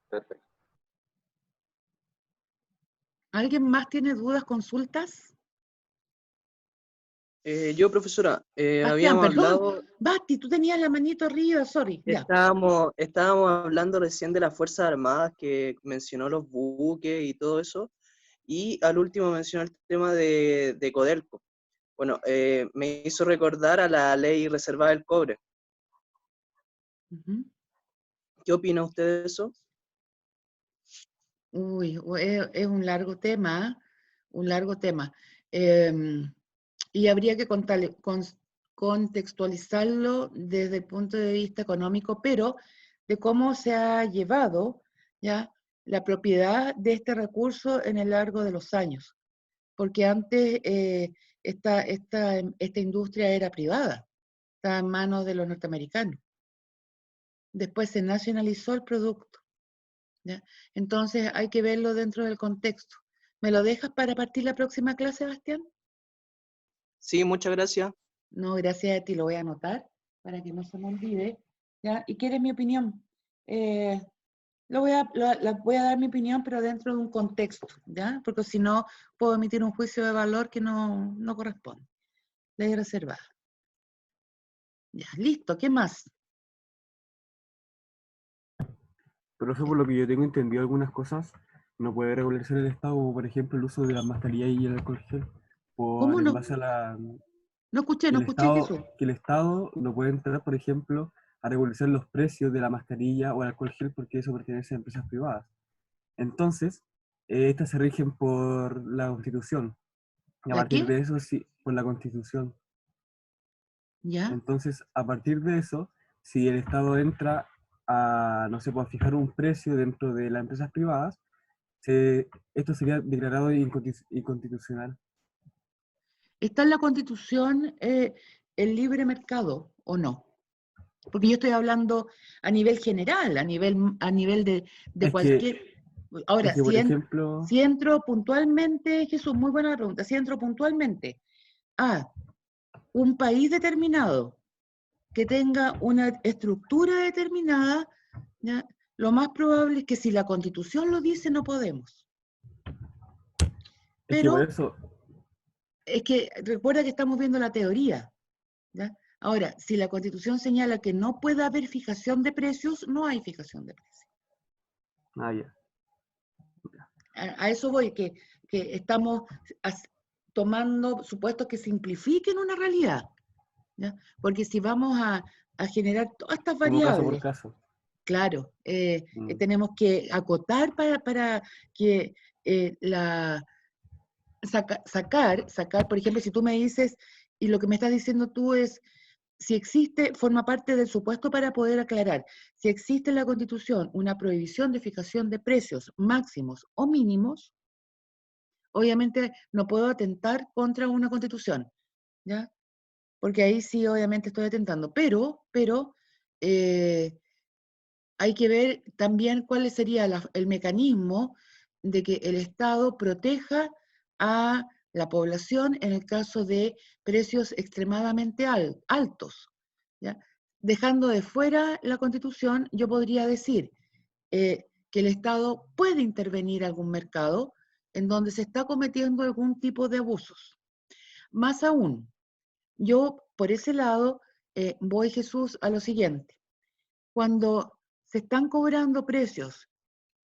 Perfecto. ¿Alguien más tiene dudas, consultas? Yo, profesora, Bastián, habíamos perdón. hablado, Basti, tú tenías la manito arriba, sorry. Ya. estábamos hablando recién de las Fuerzas Armadas, que mencionó los buques y todo eso, y al último mencionó el tema de Codelco. Bueno, me hizo recordar a la ley reservada del cobre. Ujú. ¿Qué opina usted de eso? Uy, es un largo tema, un largo tema. Y habría que contextualizarlo desde el punto de vista económico, pero de cómo se ha llevado ya la propiedad de este recurso en el largo de los años. Porque antes esta industria era privada, estaba en manos de los norteamericanos. Después se nacionalizó el producto, ¿ya? Entonces hay que verlo dentro del contexto. ¿Me lo dejas para partir la próxima clase, Bastián? Sí, muchas gracias. No, gracias a ti, lo voy a anotar para que no se me olvide, ¿ya? ¿Y quieres mi opinión? Voy a dar mi opinión, pero dentro de un contexto, ¿ya? Porque si no, puedo emitir un juicio de valor que no corresponde. Ley reservada. Ya, listo, ¿qué más? Pero eso, por lo que yo tengo entendido, algunas cosas no puede regularse el Estado, como por ejemplo el uso de la mascarilla y el alcohol gel, ¿Cómo en no? base a la... No escuché, Jesús. Que el Estado no puede entrar, por ejemplo, a regularizar los precios de la mascarilla o el alcohol gel porque eso pertenece a empresas privadas. Entonces, estas se rigen por la Constitución. Y a ¿La partir qué? de eso, sí, por la Constitución. ¿Ya? Entonces, a partir de eso, si el Estado entra a, no sé, pues, a fijar un precio dentro de las empresas privadas, esto sería declarado inconstitucional. ¿Está en la Constitución el libre mercado o no? Porque yo estoy hablando a nivel general, a nivel de Es que, cualquier... Ahora, por ejemplo, si entro puntualmente, Jesús, muy buena pregunta, si entro puntualmente a un país determinado que tenga una estructura determinada, ¿ya? Lo más probable es que si la Constitución lo dice, no podemos. es que por Pero eso, es que recuerda que estamos viendo la teoría, ¿ya? Ahora, si la Constitución señala que no puede haber fijación de precios, no hay fijación de precios. ya. A eso voy, que estamos tomando supuestos que simplifiquen una realidad, ¿ya? Porque si vamos a generar todas estas Como caso por variables, caso. claro, tenemos que acotar para que sacar, por ejemplo, si tú me dices, y lo que me estás diciendo tú es, si existe, forma parte del supuesto para poder aclarar, si existe en la Constitución una prohibición de fijación de precios máximos o mínimos, obviamente no puedo atentar contra una Constitución, ¿ya? Porque ahí sí, obviamente estoy atentando, pero hay que ver también cuál sería el mecanismo de que el Estado proteja a la población en el caso de precios extremadamente altos, ¿ya? Dejando de fuera la Constitución, yo podría decir que el Estado puede intervenir en algún mercado en donde se está cometiendo algún tipo de abusos. Más aún, yo por ese lado voy, Jesús, a lo siguiente. Cuando se están cobrando precios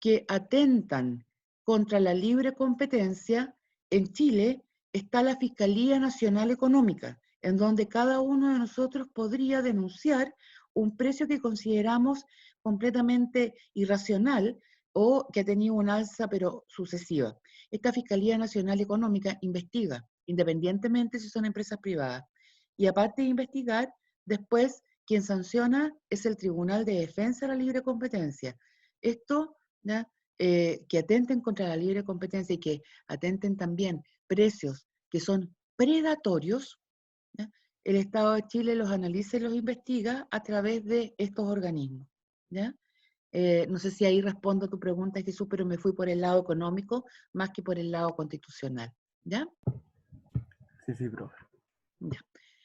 que atentan contra la libre competencia, en Chile está la Fiscalía Nacional Económica, en donde cada uno de nosotros podría denunciar un precio que consideramos completamente irracional o que ha tenido un alza pero sucesiva. Esta Fiscalía Nacional Económica investiga, independientemente si son empresas privadas. Y aparte de investigar, después quien sanciona es el Tribunal de Defensa de la Libre Competencia. Esto, ¿ya? Que atenten contra la libre competencia y que atenten también precios que son predatorios, ¿ya? El Estado de Chile los analiza y los investiga a través de estos organismos, ¿ya? No sé si ahí respondo a tu pregunta, Jesús, pero me fui por el lado económico más que por el lado constitucional, ¿ya? Sí, profe. Ya.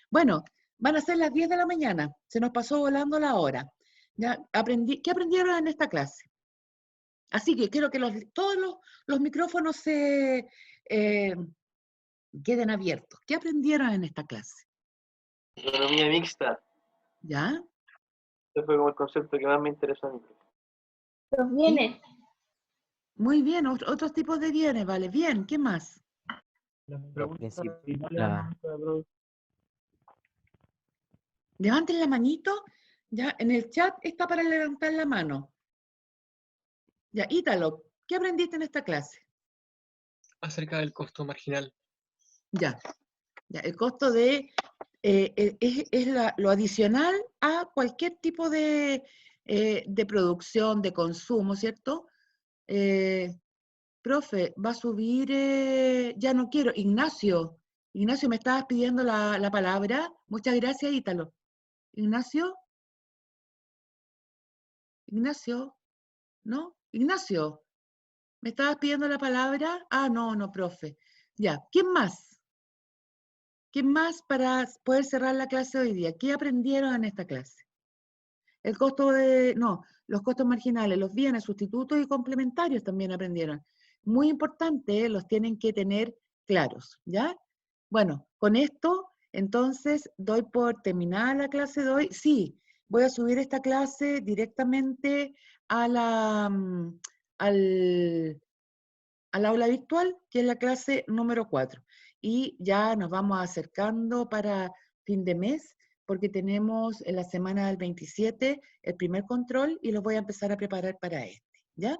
Bueno, van a ser las 10 de la mañana, se nos pasó volando la hora. ¿Ya? ¿Qué aprendieron en esta clase? Así que quiero que todos los micrófonos se queden abiertos. ¿Qué aprendieron en esta clase? Economía mixta. ¿Ya? Ese fue como el concepto que más me interesó a mí. Los bienes. Muy bien, otros tipos de bienes, vale. Bien, ¿qué más? Levanten la manito. Ya, en el chat está para levantar la mano. Ya, Ítalo, ¿qué aprendiste en esta clase? Acerca del costo marginal. Ya, el costo de lo adicional a cualquier tipo de producción, de consumo, ¿cierto? Profe, va a subir, ya no quiero, Ignacio, me estabas pidiendo la palabra. Muchas gracias, Ítalo. Ignacio, ¿no? Ignacio, ¿me estabas pidiendo la palabra? Ah, no, profe. Ya, ¿quién más? ¿Quién más para poder cerrar la clase hoy día? ¿Qué aprendieron en esta clase? El costo los costos marginales, los bienes, sustitutos y complementarios también aprendieron. Muy importante, los tienen que tener claros, ¿ya? Bueno, con esto, entonces, doy por terminada la clase de hoy. Sí, voy a subir esta clase directamente a al aula virtual, que es la clase número 4. Y ya nos vamos acercando para fin de mes, porque tenemos en la semana del 27 el primer control y los voy a empezar a preparar para este, ¿ya?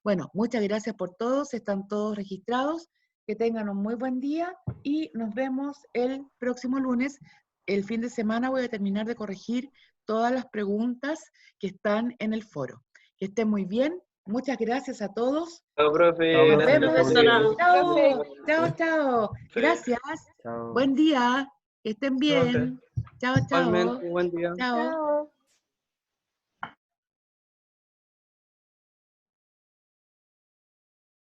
Bueno, muchas gracias por todos, están todos registrados, que tengan un muy buen día y nos vemos el próximo lunes. El fin de semana voy a terminar de corregir todas las preguntas que están en el foro. Que estén muy bien, muchas gracias a todos. Chao, profe. Nos Gracias, vemos. profe. Chao. Gracias. Chao. Buen día. Que estén bien. Chao. Igualmente, buen día. Chao.